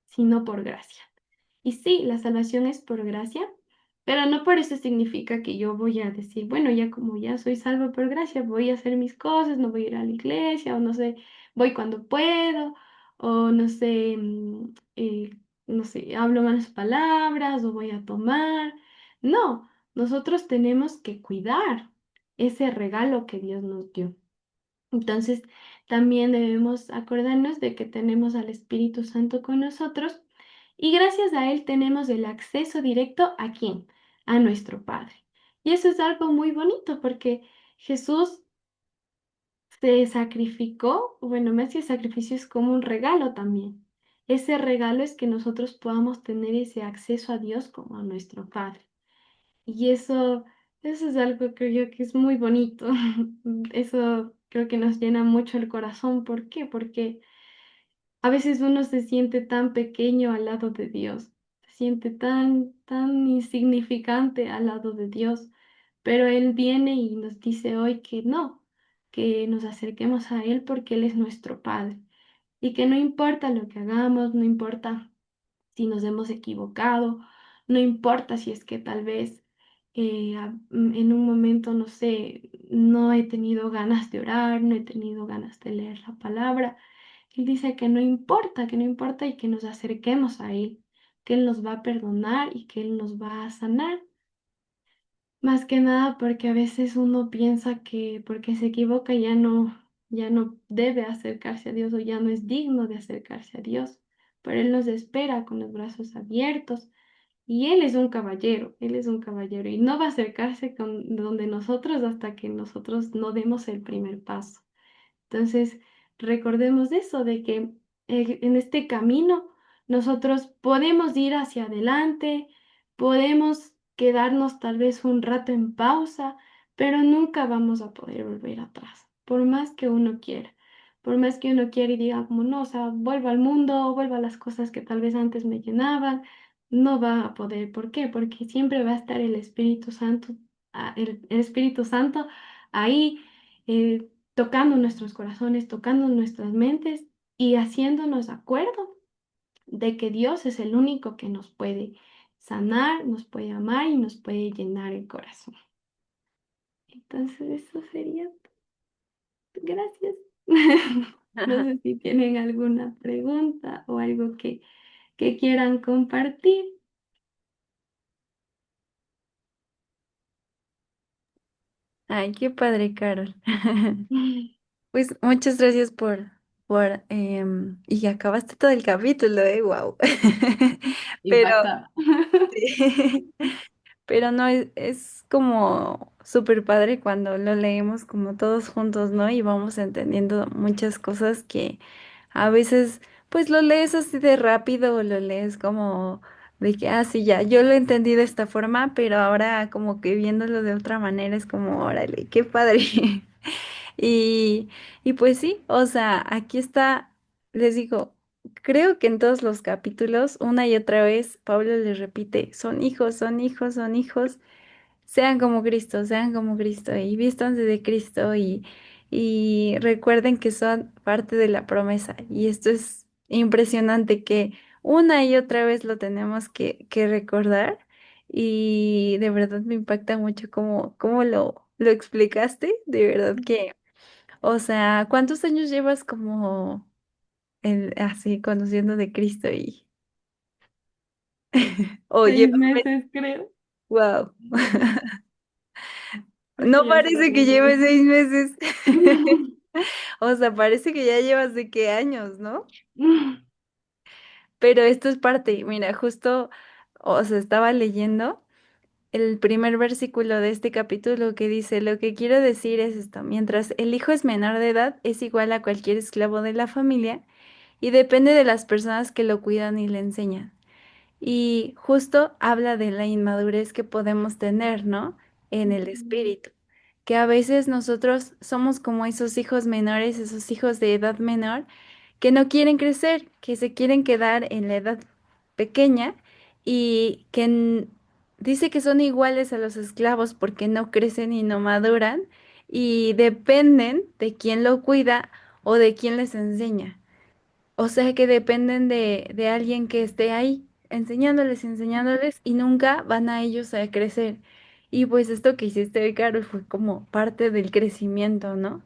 sino por gracia. Y sí, la salvación es por gracia, pero no por eso significa que yo voy a decir, bueno, ya como ya soy salvo por gracia, voy a hacer mis cosas, no voy a ir a la iglesia, o no sé, voy cuando puedo, o no sé, no sé, hablo malas palabras, o voy a tomar. No, nosotros tenemos que cuidar ese regalo que Dios nos dio. Entonces, también debemos acordarnos de que tenemos al Espíritu Santo con nosotros y gracias a Él tenemos el acceso directo ¿a quién? A nuestro Padre. Y eso es algo muy bonito porque Jesús se sacrificó, bueno, más que sacrificio es como un regalo también. Ese regalo es que nosotros podamos tener ese acceso a Dios como a nuestro Padre. Y eso es algo que yo que es muy bonito. Eso creo que nos llena mucho el corazón. ¿Por qué? Porque a veces uno se siente tan pequeño al lado de Dios, se siente tan insignificante al lado de Dios, pero Él viene y nos dice hoy que no, que nos acerquemos a Él porque Él es nuestro Padre y que no importa lo que hagamos, no importa si nos hemos equivocado, no importa si es que tal vez en un momento, no sé, no he tenido ganas de orar, no he tenido ganas de leer la palabra. Él dice que no importa y que nos acerquemos a Él, que Él nos va a perdonar y que Él nos va a sanar. Más que nada porque a veces uno piensa que porque se equivoca ya no debe acercarse a Dios o ya no es digno de acercarse a Dios. Pero Él nos espera con los brazos abiertos y Él es un caballero y no va a acercarse con donde nosotros hasta que nosotros no demos el primer paso. Entonces, recordemos eso, de que en este camino nosotros podemos ir hacia adelante, podemos quedarnos tal vez un rato en pausa, pero nunca vamos a poder volver atrás, por más que uno quiera. Por más que uno quiera y diga como no, o sea, vuelvo al mundo, vuelvo a las cosas que tal vez antes me llenaban, no va a poder. ¿Por qué? Porque siempre va a estar el Espíritu Santo, el Espíritu Santo ahí tocando nuestros corazones, tocando nuestras mentes y haciéndonos acuerdo de que Dios es el único que nos puede sanar, nos puede amar y nos puede llenar el corazón. Entonces, eso sería. Gracias. No sé si tienen alguna pregunta o algo que quieran compartir. Ay, qué padre, Carol. Pues muchas gracias y acabaste todo el capítulo, wow. Pero Impactada. sí, pero no, es como súper padre cuando lo leemos como todos juntos, ¿no? Y vamos entendiendo muchas cosas que a veces, pues lo lees así de rápido o lo lees como De que, ah, sí, ya, yo lo entendí de esta forma, pero ahora como que viéndolo de otra manera es como, órale, qué padre. Y, y pues sí, o sea, aquí está, les digo, creo que en todos los capítulos, una y otra vez, Pablo les repite, son hijos, son hijos, son hijos, sean como Cristo y vístanse de Cristo y recuerden que son parte de la promesa. Y esto es impresionante que una y otra vez lo tenemos que recordar y de verdad me impacta mucho cómo lo explicaste. De verdad que, o sea, ¿cuántos años llevas como así conociendo de Cristo y o Seis llevas, meses, creo. wow, Es no que ya hace parece que bastante lleves tiempo. 6 meses. O sea, parece que ya llevas de qué años, ¿no? Pero esto es parte, mira, justo, o sea, estaba leyendo el primer versículo de este capítulo que dice, lo que quiero decir es esto, mientras el hijo es menor de edad, es igual a cualquier esclavo de la familia y depende de las personas que lo cuidan y le enseñan. Y justo habla de la inmadurez que podemos tener, ¿no? En el espíritu, que a veces nosotros somos como esos hijos menores, esos hijos de edad menor, que no quieren crecer, que se quieren quedar en la edad pequeña y que dice que son iguales a los esclavos porque no crecen y no maduran y dependen de quién lo cuida o de quién les enseña. O sea que dependen de alguien que esté ahí enseñándoles, enseñándoles y nunca van a ellos a crecer. Y pues esto que hiciste hoy, Carol, fue como parte del crecimiento, ¿no?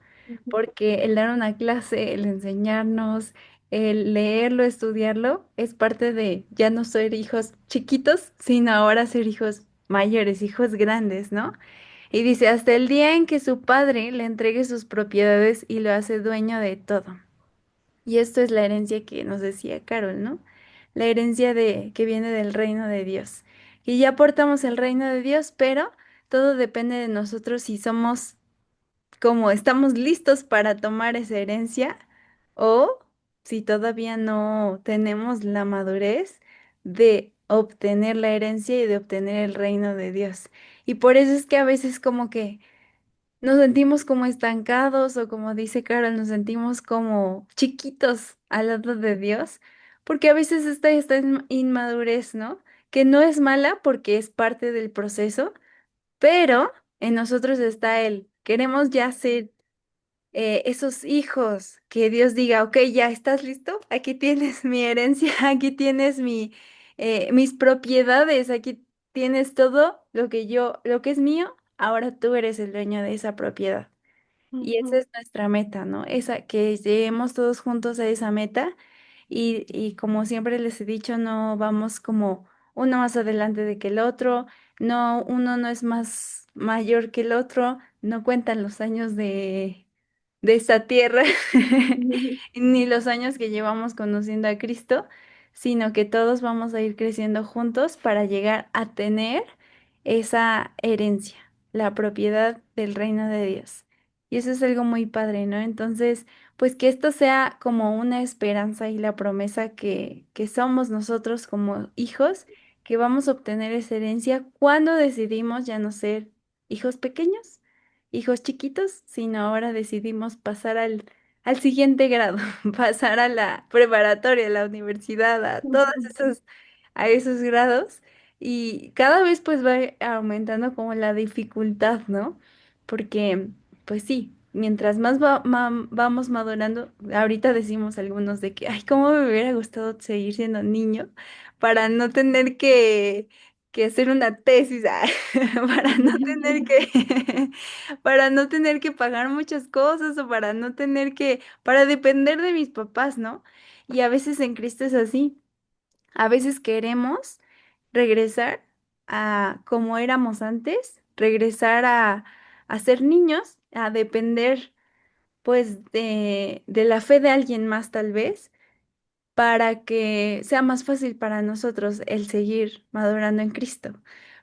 Porque el dar una clase, el enseñarnos, el leerlo, estudiarlo, es parte de ya no ser hijos chiquitos, sino ahora ser hijos mayores, hijos grandes, ¿no? Y dice, hasta el día en que su padre le entregue sus propiedades y lo hace dueño de todo. Y esto es la herencia que nos decía Carol, ¿no? La herencia que viene del reino de Dios. Y ya portamos el reino de Dios, pero todo depende de nosotros si somos como estamos listos para tomar esa herencia o si todavía no tenemos la madurez de obtener la herencia y de obtener el reino de Dios. Y por eso es que a veces como que nos sentimos como estancados o como dice Carol, nos sentimos como chiquitos al lado de Dios, porque a veces está esta inmadurez, ¿no? Que no es mala porque es parte del proceso, pero en nosotros está queremos ya ser esos hijos que Dios diga, ok, ya estás listo, aquí tienes mi herencia, aquí tienes mis propiedades, aquí tienes todo lo que es mío, ahora tú eres el dueño de esa propiedad. Y esa Ujú, es nuestra meta, ¿no? Esa, que lleguemos todos juntos a esa meta y como siempre les he dicho, no vamos como uno más adelante de que el otro, no, uno no es más mayor que el otro, no cuentan los años de esta tierra, ujú, ni los años que llevamos conociendo a Cristo, sino que todos vamos a ir creciendo juntos para llegar a tener esa herencia, la propiedad del reino de Dios. Y eso es algo muy padre, ¿no? Entonces, pues que esto sea como una esperanza y la promesa que somos nosotros como hijos, que vamos a obtener esa herencia cuando decidimos ya no ser hijos pequeños, hijos chiquitos, sino ahora decidimos pasar al siguiente grado, pasar a la preparatoria, a la universidad, a esos grados. Y cada vez pues va aumentando como la dificultad, ¿no? Porque, pues sí, mientras más vamos madurando, ahorita decimos algunos de que, ay, cómo me hubiera gustado seguir siendo niño para no tener que hacer una tesis, para no tener para no tener que pagar muchas cosas o para depender de mis papás, ¿no? Y a veces en Cristo es así. A veces queremos regresar a como éramos antes, regresar a ser niños, a depender pues de la fe de alguien más tal vez para que sea más fácil para nosotros el seguir madurando en Cristo.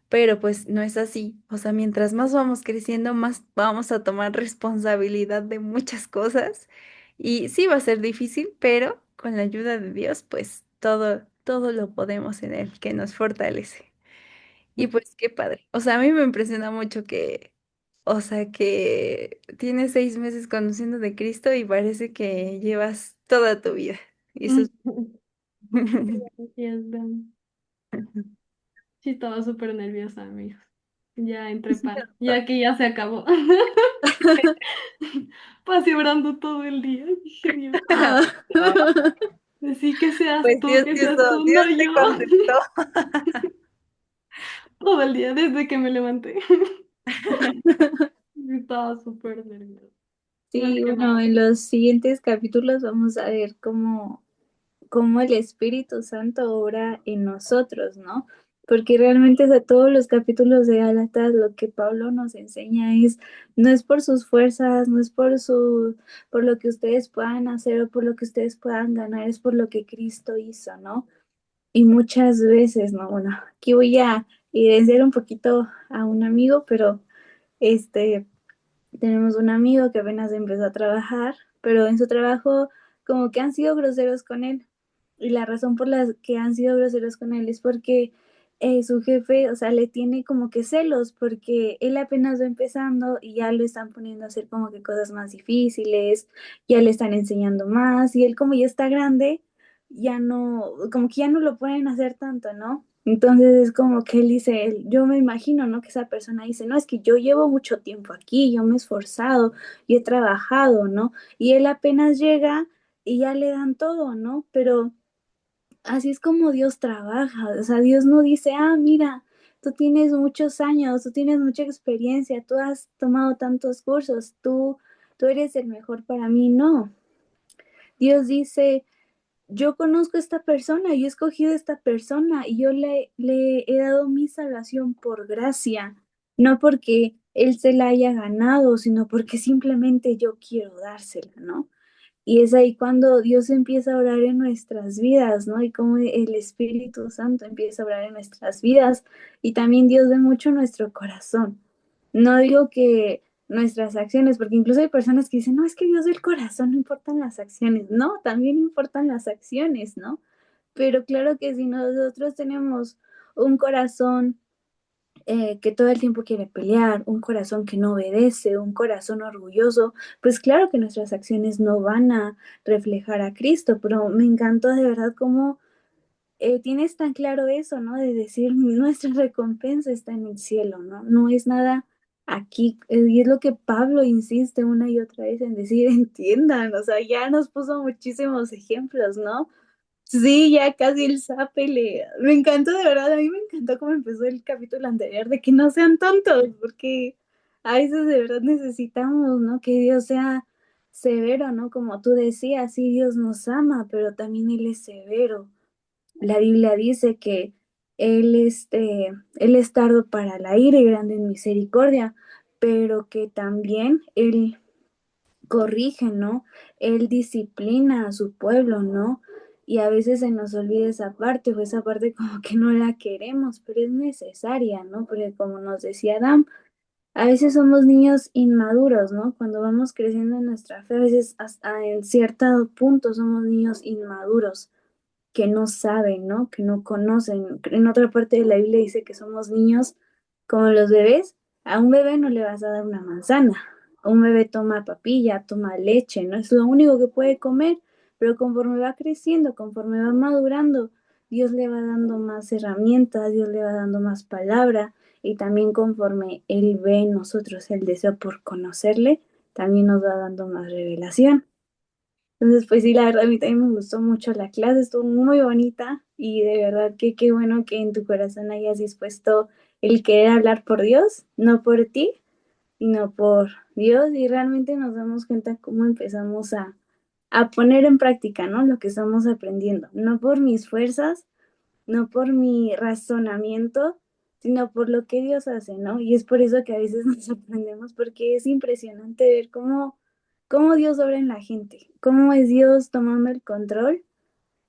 Pero pues no es así. O sea, mientras más vamos creciendo, más vamos a tomar responsabilidad de muchas cosas. Y sí va a ser difícil, pero con la ayuda de Dios, pues todo lo podemos en Él, que nos fortalece. Y pues qué padre. O sea, a mí me impresiona mucho que, o sea, que tienes 6 meses conociendo de Cristo y parece que llevas toda tu vida. Y eso es... Gracias, Dan. Sí, estaba súper nerviosa, amigos. Ya entre pan, ya que ya se acabó. Pasé orando todo el día. Dije, Dios, así Pues que seas tú, Dios no te yo. contestó. Todo el día, desde que me levanté. Estaba súper nerviosa. Más Sí, que bueno, nada. en los siguientes capítulos vamos a ver cómo el Espíritu Santo obra en nosotros, ¿no? Porque realmente de todos los capítulos de Gálatas lo que Pablo nos enseña es, no es por sus fuerzas, no es por lo que ustedes puedan hacer o por lo que ustedes puedan ganar, es por lo que Cristo hizo, ¿no? Y muchas veces, ¿no? Bueno, aquí voy a evidenciar un poquito a un amigo, pero este, tenemos un amigo que apenas empezó a trabajar, pero en su trabajo como que han sido groseros con él. Y la razón por la que han sido groseros con él es porque su jefe, o sea, le tiene como que celos, porque él apenas va empezando y ya lo están poniendo a hacer como que cosas más difíciles, ya le están enseñando más, y él como ya está grande, ya no, como que ya no lo pueden hacer tanto, ¿no? Entonces es como que él dice, yo me imagino, ¿no? Que esa persona dice, no, es que yo llevo mucho tiempo aquí, yo me he esforzado, yo he trabajado, ¿no? Y él apenas llega y ya le dan todo, ¿no? Pero así es como Dios trabaja, o sea, Dios no dice, mira, tú tienes muchos años, tú tienes mucha experiencia, tú has tomado tantos cursos, tú eres el mejor para mí, no. Dios dice, yo conozco a esta persona, yo he escogido a esta persona y yo le he dado mi salvación por gracia, no porque él se la haya ganado, sino porque simplemente yo quiero dársela, ¿no? Y es ahí cuando Dios empieza a orar en nuestras vidas, ¿no? Y como el Espíritu Santo empieza a orar en nuestras vidas. Y también Dios ve mucho nuestro corazón. No digo que nuestras acciones, porque incluso hay personas que dicen, no, es que Dios ve el corazón, no importan las acciones. No, también importan las acciones, ¿no? Pero claro que si nosotros tenemos un corazón que todo el tiempo quiere pelear, un corazón que no obedece, un corazón orgulloso, pues claro que nuestras acciones no van a reflejar a Cristo, pero me encantó de verdad cómo tienes tan claro eso, ¿no? De decir, nuestra recompensa está en el cielo, ¿no? No es nada aquí, y es lo que Pablo insiste una y otra vez en decir, entiendan, o sea, ya nos puso muchísimos ejemplos, ¿no? Sí, ya casi el zape le... Me encantó, de verdad, a mí me encantó cómo empezó el capítulo anterior, de que no sean tontos, porque a veces de verdad necesitamos, ¿no? Que Dios sea severo, ¿no? Como tú decías, sí, Dios nos ama, pero también Él es severo. La Biblia dice que Él es tardo para la ira y grande en misericordia, pero que también Él corrige, ¿no? Él disciplina a su pueblo, ¿no? Y a veces se nos olvida esa parte o esa parte como que no la queremos, pero es necesaria, ¿no? Porque como nos decía Adam, a veces somos niños inmaduros, ¿no? Cuando vamos creciendo en nuestra fe, a veces hasta en cierto punto somos niños inmaduros que no saben, ¿no? Que no conocen. En otra parte de la Biblia dice que somos niños como los bebés. A un bebé no le vas a dar una manzana. Un bebé toma papilla, toma leche, ¿no? Es lo único que puede comer, pero conforme va creciendo, conforme va madurando, Dios le va dando más herramientas, Dios le va dando más palabra y también conforme Él ve en nosotros el deseo por conocerle, también nos va dando más revelación. Entonces, pues sí, la verdad, a mí también me gustó mucho la clase, estuvo muy bonita y de verdad que qué bueno que en tu corazón hayas dispuesto el querer hablar por Dios, no por ti, sino por Dios y realmente nos damos cuenta cómo empezamos a poner en práctica, ¿no? Lo que estamos aprendiendo, no por mis fuerzas, no por mi razonamiento, sino por lo que Dios hace, ¿no? Y es por eso que a veces nos sorprendemos, porque es impresionante ver cómo Dios obra en la gente, cómo es Dios tomando el control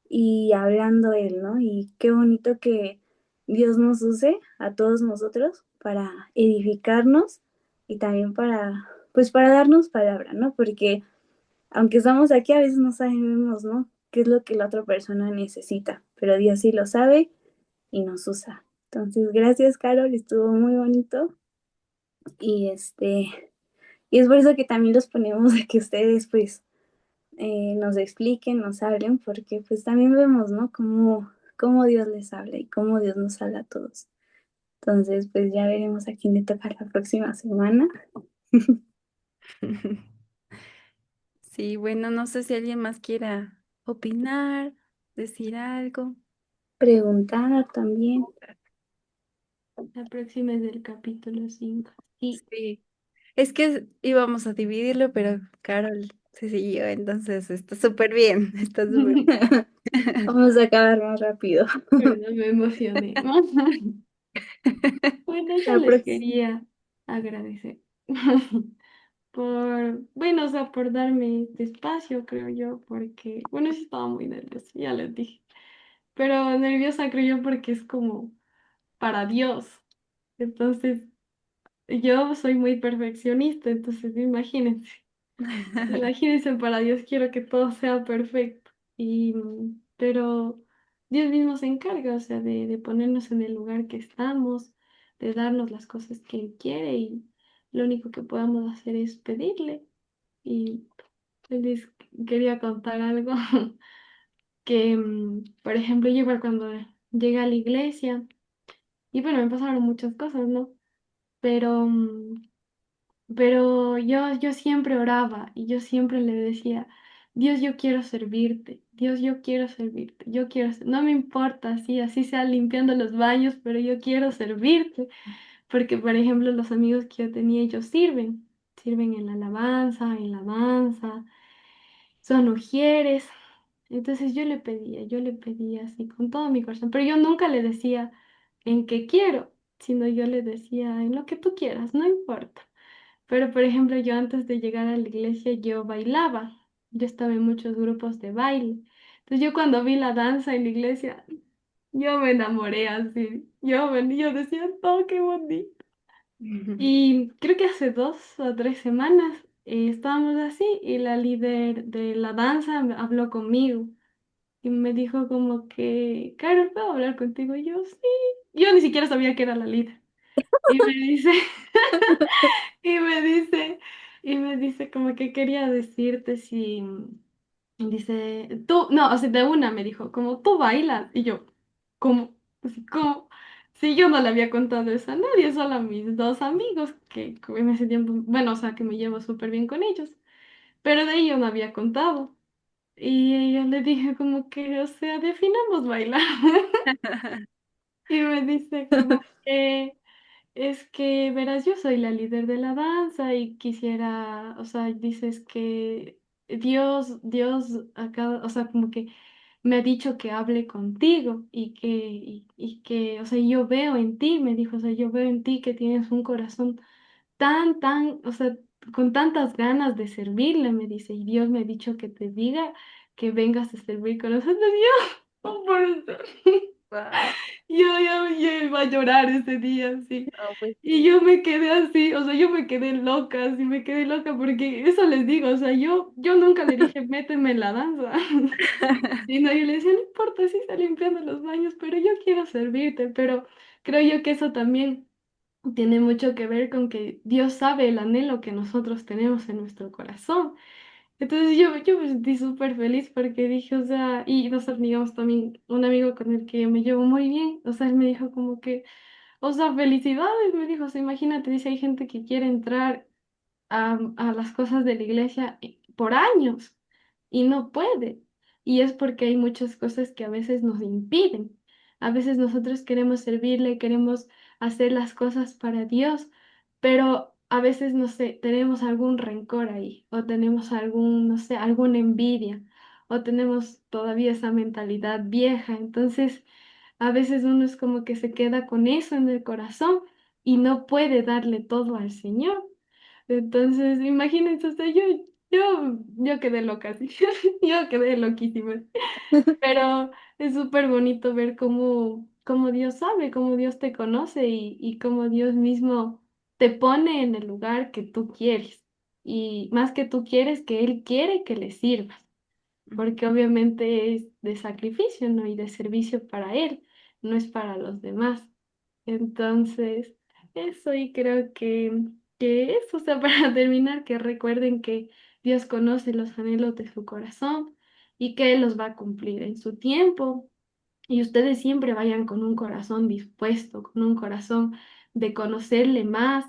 y hablando Él, ¿no? Y qué bonito que Dios nos use a todos nosotros para edificarnos y también pues para darnos palabra, ¿no? Porque aunque estamos aquí, a veces no sabemos, ¿no? qué es lo que la otra persona necesita, pero Dios sí lo sabe y nos usa. Entonces, gracias, Carol, estuvo muy bonito y y es por eso que también los ponemos a que ustedes pues nos expliquen, nos hablen, porque pues también vemos, ¿no? Cómo Dios les habla y cómo Dios nos habla a todos. Entonces, pues ya veremos a quién le toca la próxima semana. Sí, bueno, no sé si alguien más quiera opinar, decir algo. Preguntar también. La próxima es del capítulo 5. Sí. Sí, es que íbamos a dividirlo, pero Carol se siguió, entonces está súper bien, está súper Vamos a acabar más rápido. Bueno, me emocioné. Bueno, yo La les próxima. quería agradecer bueno, o sea, por darme este espacio, creo yo, porque, bueno, sí estaba muy nerviosa, ya les dije, pero nerviosa creo yo porque es como para Dios. Entonces, yo soy muy perfeccionista, entonces imagínense. Imagínense, para Dios quiero que todo sea perfecto. Pero Dios mismo se encarga, o sea, de ponernos en el lugar que estamos, de darnos las cosas que Él quiere y lo único que podamos hacer es pedirle. Y les quería contar algo que, por ejemplo, yo igual cuando llegué a la iglesia, y bueno, me pasaron muchas cosas, ¿no? Pero yo siempre oraba y yo siempre le decía, Dios, yo quiero servirte, Dios, yo quiero servirte, yo quiero, no me importa así sea limpiando los baños, pero yo quiero servirte, porque por ejemplo los amigos que yo tenía, ellos sirven en la alabanza, en la danza, son ujieres, entonces yo le pedía así con todo mi corazón, pero yo nunca le decía en qué quiero, sino yo le decía en lo que tú quieras, no importa. Pero, por ejemplo, yo antes de llegar a la iglesia, yo bailaba. Yo estaba en muchos grupos de baile. Entonces, yo cuando vi la danza en la iglesia, yo me enamoré así. Yo decía, oh, qué bonito. Y creo que hace 2 o 3 semanas estábamos así y la líder de la danza me habló conmigo y me dijo como que, Carol, ¿puedo hablar contigo? Y yo, sí. Yo ni siquiera sabía que era la líder. Y me dice, Y me dice, y me dice como que quería decirte si, dice, tú, no, o sea, de una me dijo, como tú bailas, y yo, ¿cómo? Así como, si yo no le había contado eso a nadie, solo a mis dos amigos, que en ese tiempo, bueno, o sea, que me llevo súper bien con ellos, pero de ahí yo no había contado. Y yo le dije como que, o sea, definamos bailar. Y me dice como que... Es que, verás, yo soy la líder de la danza y quisiera, o sea, dices que Dios acá, o sea, como que me ha dicho que hable contigo y que, o sea, yo veo en ti, me dijo, o sea, yo veo en ti que tienes un corazón o sea, con tantas ganas de servirle, me dice, y Dios me ha dicho que te diga que vengas a servir con nosotros. Y yo, oh, por favor. Wow, Yo iba a llorar ese día, sí. no, pues Y sí. yo me quedé así, o sea, yo me quedé loca, así me quedé loca porque eso les digo, o sea, yo nunca le dije, méteme en la danza. Y no, yo le decía, no importa si está limpiando los baños, pero yo quiero servirte, pero creo yo que eso también tiene mucho que ver con que Dios sabe el anhelo que nosotros tenemos en nuestro corazón. Entonces yo me sentí súper feliz porque dije, o sea, y nosotros digamos también un amigo con el que me llevo muy bien, o sea, él me dijo como que, o sea, felicidades, me dijo, o sea, imagínate, dice, hay gente que quiere entrar a las cosas de la iglesia por años y no puede. Y es porque hay muchas cosas que a veces nos impiden. A veces nosotros queremos servirle, queremos hacer las cosas para Dios, pero a veces, no sé, tenemos algún rencor ahí, o tenemos algún, no sé, alguna envidia, o tenemos todavía esa mentalidad vieja. Entonces, a veces uno es como que se queda con eso en el corazón y no puede darle todo al Señor. Entonces, imagínense, o sea, yo quedé loca, sí. Yo quedé loquísima. Pero es súper bonito ver cómo Dios sabe, cómo Dios te conoce y cómo Dios mismo te pone en el lugar que tú quieres. Y más que tú quieres, que Él quiere que le sirvas. porque obviamente es de sacrificio, ¿no? Y de servicio para Él, no es para los demás. Entonces, eso y creo que eso, o sea, para terminar, que recuerden que Dios conoce los anhelos de su corazón y que Él los va a cumplir en su tiempo. Y ustedes siempre vayan con un corazón dispuesto, con un corazón de conocerle más,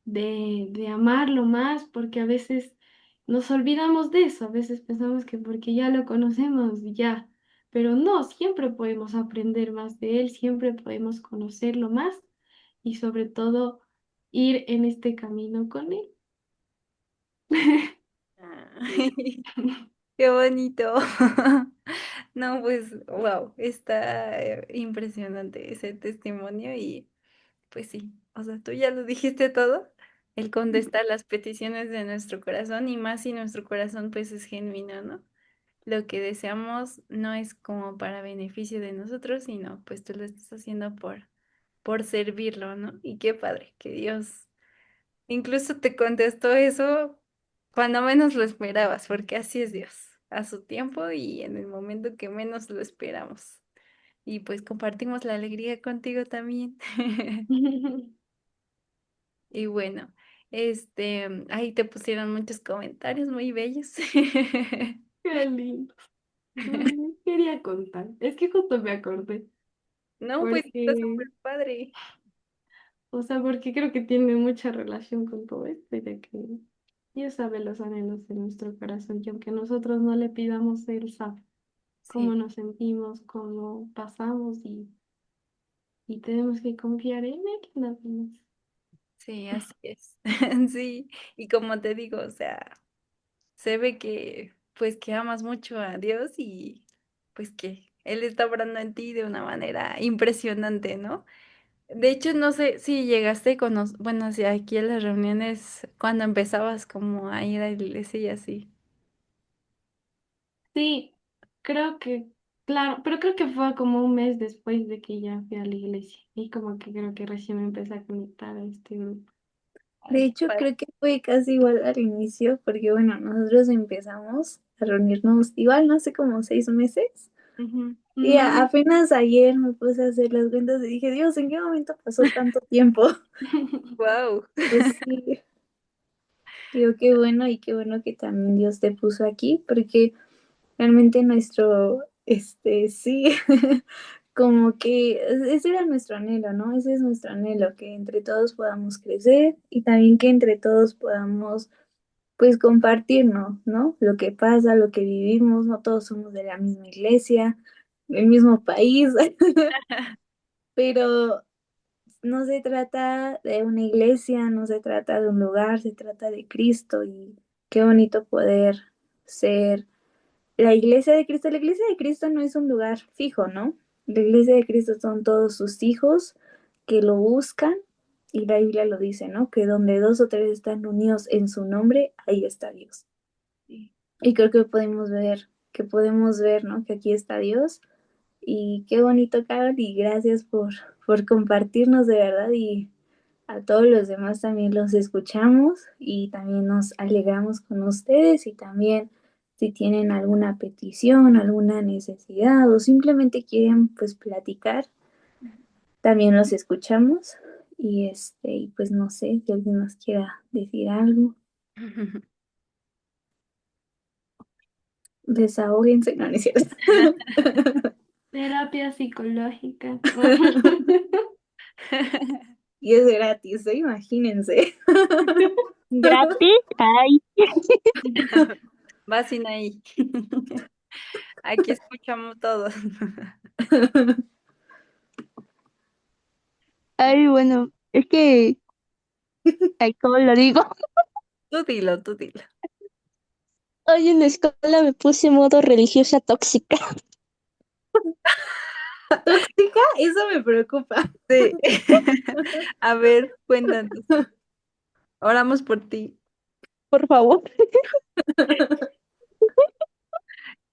de amarlo más, porque a veces nos olvidamos de eso, a veces pensamos que porque ya lo conocemos, ya, pero no, siempre podemos aprender más de él, siempre podemos conocerlo más y sobre todo ir en este camino con él. Ay, qué bonito. No, pues, wow, está impresionante ese testimonio y pues sí, o sea, tú ya lo dijiste todo, el contestar las peticiones de nuestro corazón y más si nuestro corazón pues es genuino, ¿no? Lo que deseamos no es como para beneficio de nosotros, sino pues tú lo estás haciendo por servirlo, ¿no? Y qué padre, que Dios incluso te contestó eso cuando menos lo esperabas, porque así es Dios, a su tiempo y en el momento que menos lo esperamos. Y pues compartimos la alegría contigo también. Y bueno, ahí te pusieron muchos comentarios muy bellos. Qué lindo. Quería contar, es que justo me acordé, No, pues está porque súper padre. o sea, porque creo que tiene mucha relación con todo esto y de que Dios sabe los anhelos de nuestro corazón y aunque nosotros no le pidamos, Él sabe cómo Sí, nos sentimos, cómo pasamos y tenemos que confiar en Él nada más. sí, así es. Sí, y como te digo, o sea, se ve que pues que amas mucho a Dios y pues que Él está obrando en ti de una manera impresionante, ¿no? De hecho, no sé si llegaste con bueno, si aquí en las reuniones cuando empezabas como a ir a la iglesia y así. Sí, creo que, claro, pero creo que fue como un mes después de que ya fui a la iglesia y como que creo que recién me empecé a conectar a este grupo. Ay, De qué hecho, padre. creo que fue casi igual al inicio, porque bueno, nosotros empezamos a reunirnos igual, no sé, como 6 meses. Ujú. Y Mm. apenas ayer me puse a hacer las cuentas y dije, Dios, ¿en qué momento pasó tanto tiempo? Wow. Pues sí, digo, qué bueno y qué bueno que también Dios te puso aquí, porque realmente sí, como que ese era nuestro anhelo, ¿no? Ese es nuestro anhelo, que entre todos podamos crecer y también que entre todos podamos, pues, compartirnos, ¿no? Lo que pasa, lo que vivimos, no todos somos de la misma iglesia, del mismo país, pero no se trata de una iglesia, no se trata de un lugar, se trata de Cristo y qué bonito poder ser la iglesia de Cristo. La iglesia de Cristo no es un lugar fijo, ¿no? La iglesia de Cristo son todos sus hijos que lo buscan y la Biblia lo dice, ¿no? Que donde dos o tres están unidos en su nombre, ahí está Dios. Y creo que podemos ver, ¿no? Que aquí está Dios. Y qué bonito, Carol, y gracias por compartirnos de verdad y a todos los demás también los escuchamos y también nos alegramos con ustedes y también si tienen alguna petición, alguna necesidad o simplemente quieren pues platicar, también los escuchamos y pues no sé si alguien nos quiera decir algo, desahóguense, no, no es cierto. Terapia psicológica. Y es gratis, ¿eh? Imagínense. ¿Gratis? Ay, Va sin ahí. Aquí escuchamos todos. ay, bueno, es que, ay, ¿cómo lo digo? Tú dilo, tú dilo. Hoy en la escuela me puse en modo religiosa tóxica. ¿Tóxica? Eso me preocupa. Sí. A ver, cuéntanos. Oramos por ti. Por favor.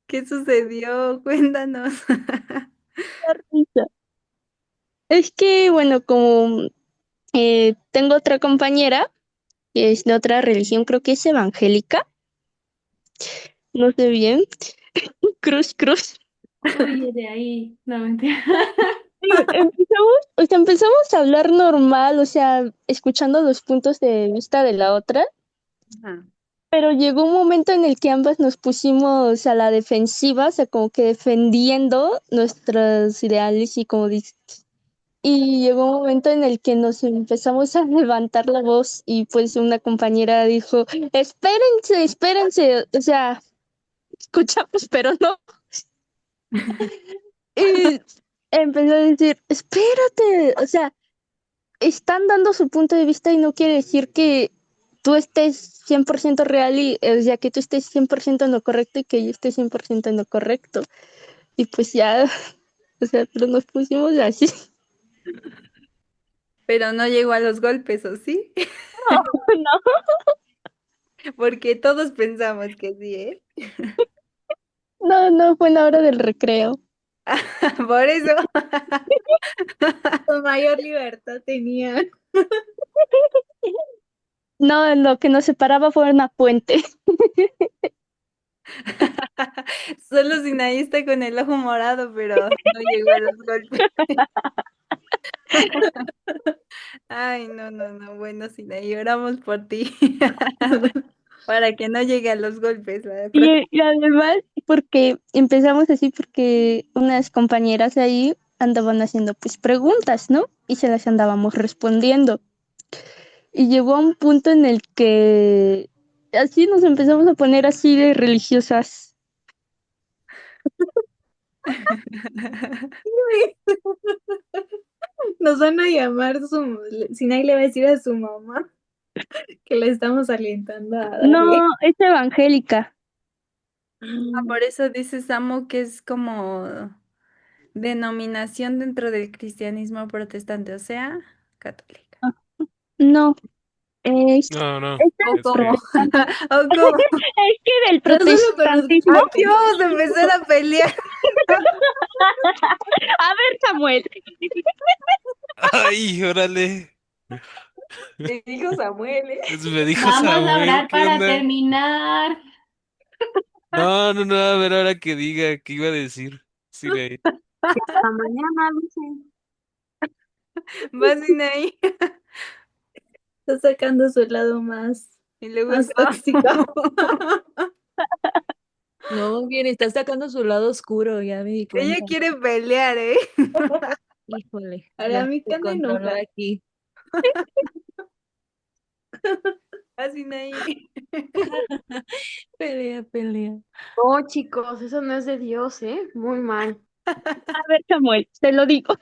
¿Qué sucedió? Cuéntanos. Da risa. Es que, bueno, como tengo otra compañera que es de otra religión, creo que es evangélica, no sé bien. Cruz, cruz. Huye de ahí. No, mentira. Empezamos a hablar normal, o sea, escuchando los puntos de vista de la otra, Ajá. pero llegó un momento en el que ambas nos pusimos a la defensiva, o sea, como que defendiendo nuestros ideales y como y llegó un momento en el que nos empezamos a levantar la voz y pues una compañera dijo, espérense, espérense, o sea, escuchamos, pero no. Y empezó a decir, espérate, o sea, están dando su punto de vista y no quiere decir que tú estés 100% real y, o sea, que tú estés 100% en lo correcto y que yo esté 100% en lo correcto. Y pues ya, o sea, pero nos pusimos así. Pero no llegó a los golpes, ¿o sí? No, Porque todos pensamos que sí, ¿eh? no, no, fue en la hora del recreo. Por eso. Con mayor libertad tenía. No, lo que nos separaba fue una puente. Solo Sinaí está con el ojo morado, pero no llegó a los golpes. Ay, no, no, no. Bueno, Sinaí, oramos por ti. Para que no llegue a los golpes la próxima. Y además, porque empezamos así, porque unas compañeras ahí andaban haciendo pues preguntas, ¿no? Y se las andábamos respondiendo. Y llegó a un punto en el que así nos empezamos a poner así de religiosas. Nos van a llamar Sinai le va a decir a su mamá que la estamos alentando a No, darle. es evangélica. Ah, por eso dice Samo que es como denominación dentro del cristianismo protestante, o sea, católica. No, es, No, no, es ¿O del es cómo? que protestante. ¿O cómo? Es que del Yo solo conozco protestantismo. Aquí vamos a empezar a pelear. A ver, Samuel. ay, órale. Te dijo Samuel, ¿eh? Pues me dijo Vamos a Samuel, orar ¿qué para onda? terminar. No, no, no, a ver ahora que diga, ¿qué iba a decir? Sí, hasta mañana, dice. Vas Sinaí. Está sacando su lado Y luego más tóxico. No, bien, está sacando su lado oscuro, ya me di ella cuenta. quiere pelear, ¿eh? Híjole, Ahora ya a mí se que anda controló enojada. aquí. Vas Sinaí. Pelea, pelea. No, chicos, eso no es de Dios, ¿eh? Muy mal. A ver, Samuel, te lo digo.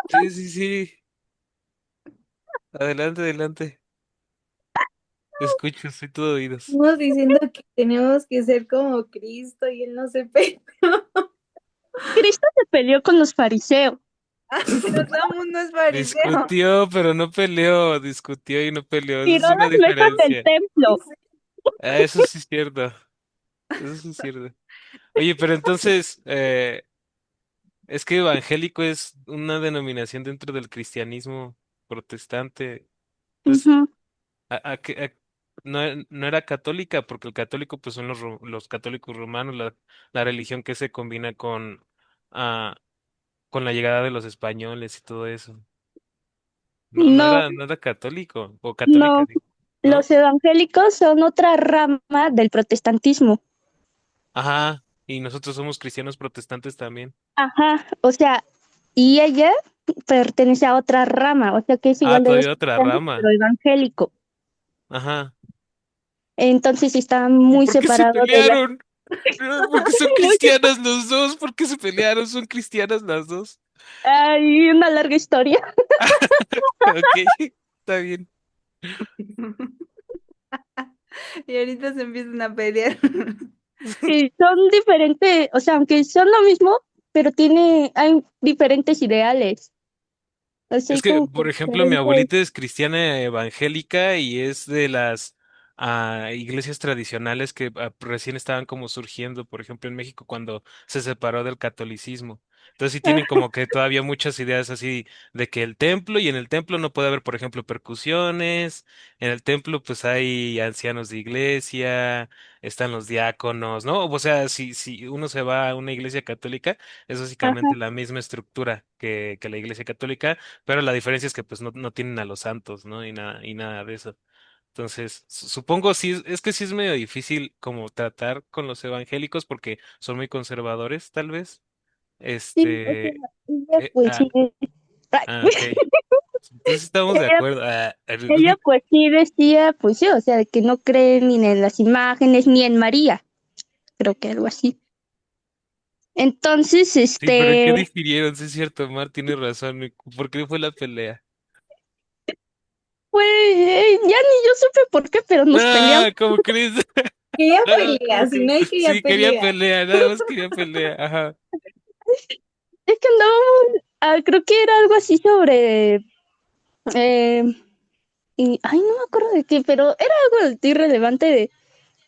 sí, sí, sí. Adelante, adelante. Escucho, soy todo oídos. Estamos diciendo que tenemos que ser como Cristo y él no se pega. Cristo se peleó con los fariseos. Pero Samu no es fariseo. Discutió, pero no peleó. Discutió y no peleó. Esa Tiró es una las mesas del diferencia. templo. Ah, eso sí es cierto. Eso sí es cierto. Oye, pero entonces, es que evangélico es una denominación dentro del cristianismo protestante. Entonces, Ujú. no, no era católica, porque el católico pues son los católicos romanos, la religión que se combina ah, con la llegada de los españoles y todo eso. No, No, no era católico, o católica, no. digo, ¿no? Los evangélicos son otra rama del protestantismo. Ajá, y nosotros somos cristianos protestantes también. Ajá, o sea, y ella pertenece a otra rama, o sea que es Ah, igual de los todavía otra cristianos, pero rama. evangélico. Ajá. Entonces está ¿Y muy por qué se separado de la... pelearon? No, porque son cristianas los dos, ¿por qué se pelearon? Son cristianas las dos. Hay una larga historia. Ok, está bien. Y ahorita se empiezan a pelear. Y son diferentes, o sea, aunque son lo mismo, pero hay diferentes ideales. O sea, Es hay que, como que por ejemplo, mi diferentes... abuelita es cristiana evangélica y es de las iglesias tradicionales que recién estaban como surgiendo, por ejemplo, en México cuando se separó del catolicismo. Entonces sí tienen como que todavía muchas ideas así de que el templo y en el templo no puede haber, por ejemplo, percusiones, en el templo pues hay ancianos de iglesia, están los diáconos, ¿no? O sea, si uno se va a una iglesia católica, es Ajá. básicamente la misma estructura que la iglesia católica, pero la diferencia es que pues no tienen a los santos, ¿no? Y nada de eso. Entonces, supongo sí, es que sí es medio difícil como tratar con los evangélicos porque son muy conservadores, tal vez. Sí, o sea, Este, ella pues ah, sí, ay, ok. Entonces estamos de ella, acuerdo. ella pues sí decía, pues sí, o sea, que no cree ni en las imágenes ni en María, creo que algo así. Entonces, Sí, pero ¿en qué difirieron? Sí es cierto, Mar tiene razón. ¿Por qué fue la pelea? pues ya ni yo supe por qué, pero nos peleamos. Ah, ¿cómo crees? Quería Ah, pelea, si no hay quería sí, quería pelea. pelea, nada más quería pelea. Ajá. Es que andábamos, creo que era algo así sobre, eh, y, ay, no me acuerdo de qué, pero era algo irrelevante de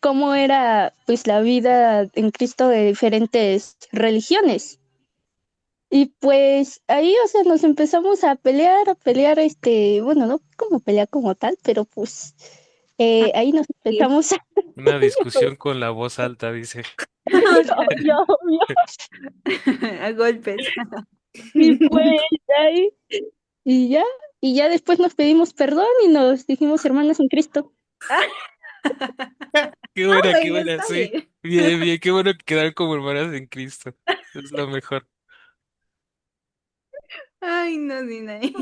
cómo era pues la vida en Cristo de diferentes religiones. Y pues ahí, o sea, nos empezamos a pelear, bueno, no como pelea como tal, pero pues Ah, ahí nos sí. empezamos a... Una discusión con la voz alta, dice. Obvio, obvio. A golpes. Y pues ahí, y ya, y ya después nos pedimos perdón y nos dijimos hermanas en Cristo. Qué Bueno, buena, está sí. bien. Bien, bien, qué bueno que quedaron como hermanas en Cristo. Es lo mejor. Ay, no, Sinaí.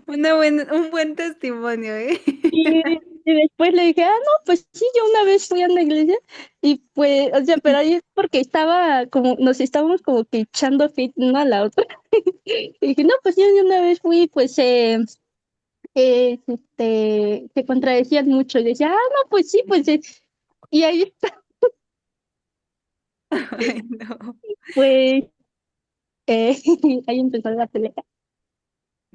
Un buen testimonio, ¿eh? Y después le dije, no, pues sí, yo una vez fui a la iglesia y pues, o sea, pero ahí es porque estaba como, nos estábamos como que echando fit una a la otra. Y dije, no, pues yo una vez fui, pues, se contradecían mucho. Y decía, no, pues sí, pues, y ahí está, Ay, no. pues, eh, ahí empezó la pelea.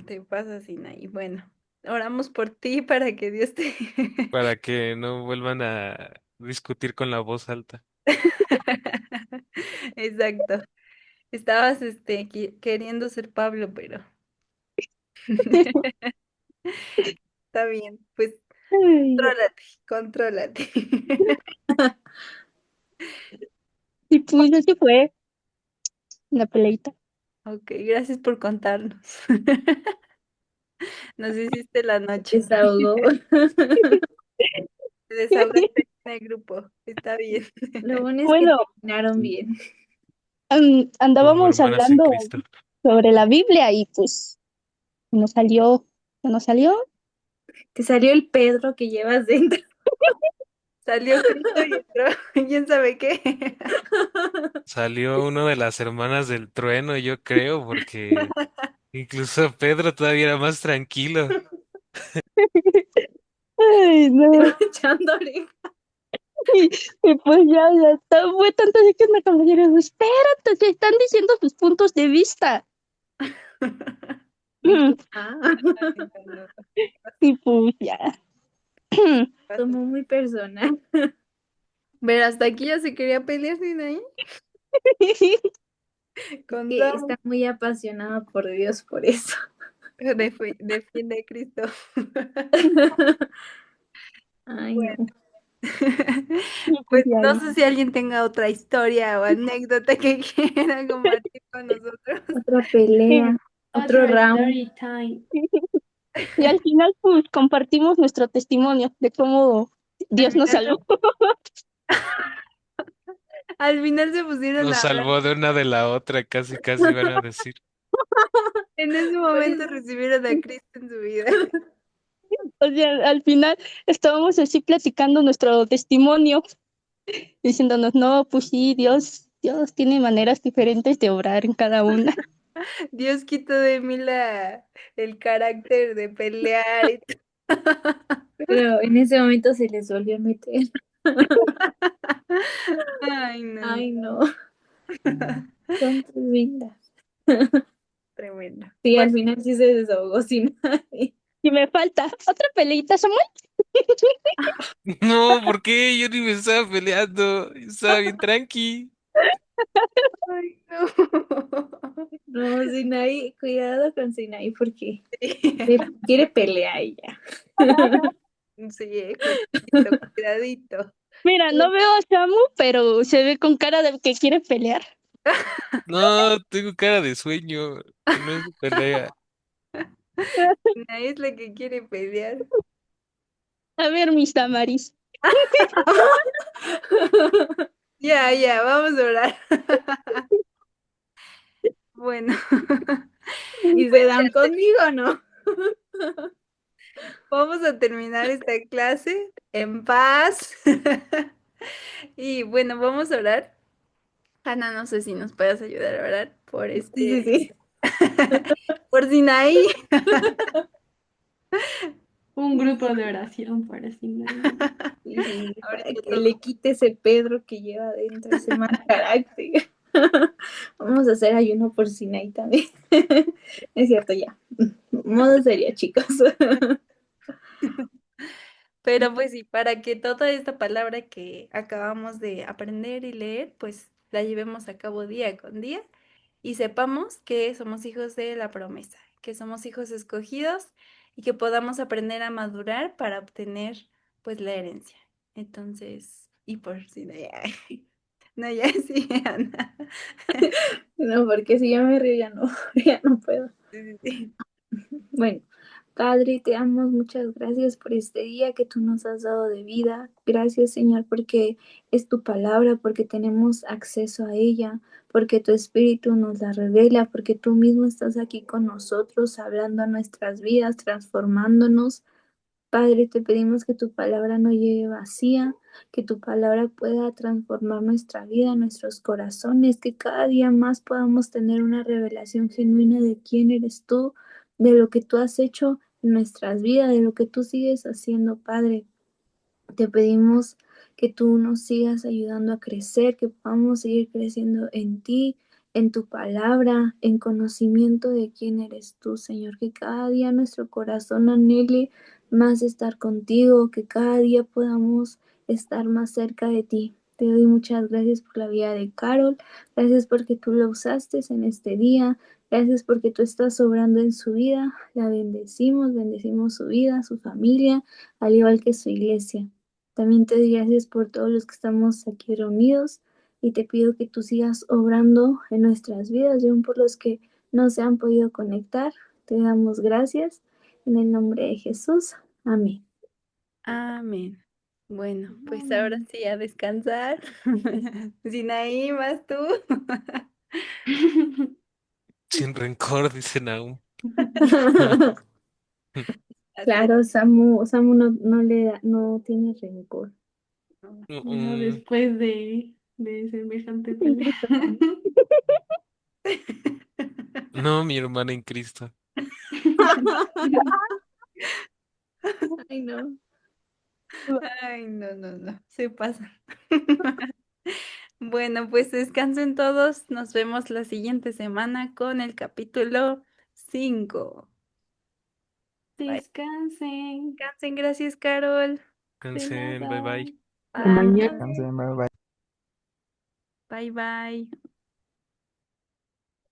Te pasa, Sinaí. Bueno, oramos por ti para que Dios te... Para que no vuelvan a discutir con la voz alta. Exacto. Estabas queriendo ser Pablo, pero está bien. Pues Ay, contrólate. y pues así fue la peleita. Ok, gracias por contarnos. Nos hiciste la noche. Desahogó. Te desahogaste en el grupo. Está bien. Lo bueno es que Bueno, terminaron bien. Como andábamos hermanas en hablando Cristo. sobre la Biblia y pues nos salió, nos salió. Te salió el Pedro que llevas dentro. Salió Cristo y entró. ¿Quién sabe qué? Salió uno de las hermanas del trueno, yo creo, porque incluso Pedro todavía era más tranquilo. Ay, Te no. va echando oreja. Y, y pues fue tanto así que me compañero dijo, espérate, te están diciendo tus puntos de vista. Y tú, Mm, Ay, no, no, Y pues ya. pasa. tomó muy personal. Ver, hasta aquí ya se quería pelear sin ahí. Con Que todo. está muy apasionado por Dios por eso. Defiende a Cristo. Ay, Bueno. no. Y pues Pues ya. no sé si alguien tenga otra historia o anécdota que quiera compartir con nosotros. Otra pelea, otro Otro round. story time. Y al final pues compartimos nuestro testimonio de cómo Al Dios nos final, salvó. al final se pusieron Nos a hablar. salvó de una de la otra, casi, casi van a decir. En ese Por momento eso. recibieron a Cristo en su vida. O sea, al final estábamos así platicando nuestro testimonio, diciéndonos, no, pues sí, Dios tiene maneras diferentes de obrar en cada una. Dios quitó de mí el carácter de pelear y Pero en ese momento se les volvió a meter. Ay, no, Ay, no. Son tremendas. tremendo. Sí, al Bueno, final sí se desahogó sin nadie. Y me falta otra peleita, Samuel. No, ¿por qué? Yo ni me estaba peleando. Estaba bien tranqui. Ay, no. No, Sinaí, cuidado con Sinaí porque Sí, quiere pelear ella. sí, cuidadito, cuidadito. Mira, no veo a Samu, pero se ve con cara de que quiere pelear. No, tengo cara de sueño. No es de pelea. Nadie es la que quiere pelear. A ver, mis tamaris. Ya, ya, vamos a orar. Bueno, ¿Y pues se ya dan conmigo, no? vamos a terminar esta clase en paz. Y bueno, vamos a orar. Ana, no sé si nos puedes ayudar a orar por Sí, sí, sí. por Sinaí. Un grupo de oración para Sinaí. Sí, sí, para Ahorita que le todo. quite ese Pedro que lleva adentro, ese mal carácter. Vamos a hacer ayuno por Sinaí también. Es cierto, ya. Modo serio, chicos. Pero pues sí, para que toda esta palabra que acabamos de aprender y leer, pues la llevemos a cabo día con día y sepamos que somos hijos de la promesa, que somos hijos escogidos y que podamos aprender a madurar para obtener pues la herencia. Entonces, y por si no, ya, no, ya sí, Ana. No, porque si ya me río, ya no, ya no puedo. Sí, sí, sí. Bueno, Padre, te damos muchas gracias por este día que tú nos has dado de vida. Gracias, Señor, porque es tu palabra, porque tenemos acceso a ella, porque tu Espíritu nos la revela, porque tú mismo estás aquí con nosotros, hablando a nuestras vidas, transformándonos. Padre, te pedimos que tu palabra no llegue vacía, que tu palabra pueda transformar nuestra vida, nuestros corazones, que cada día más podamos tener una revelación genuina de quién eres tú, de lo que tú has hecho en nuestras vidas, de lo que tú sigues haciendo, Padre. Te pedimos que tú nos sigas ayudando a crecer, que podamos seguir creciendo en ti, en tu palabra, en conocimiento de quién eres tú, Señor. Que cada día nuestro corazón anhele más estar contigo, que cada día podamos estar más cerca de ti. Te doy muchas gracias por la vida de Carol. Gracias porque tú la usaste en este día. Gracias porque tú estás obrando en su vida. La bendecimos, bendecimos su vida, su familia, al igual que su iglesia. También te doy gracias por todos los que estamos aquí reunidos y te pido que tú sigas obrando en nuestras vidas y aún por los que no se han podido conectar. Te damos gracias en el nombre de Jesús. Amén. Amén. Bueno, pues ahora Amén. sí a descansar. Sinaí, más tú. Sin rencor, dicen aún. Hacer Claro, Samu no, no le da, no tiene rencor. No Mm, después de semejante pelea. no, mi hermana en Cristo. Ay, no. Ay, no, no, no, se pasa. Bueno, pues descansen todos. Nos vemos la siguiente semana con el capítulo 5. Bye. Descansen. Descansen, gracias, Carol. De Cansen, bye nada. bye. Bye. Bye. Descansen, bye bye. Bye, bye.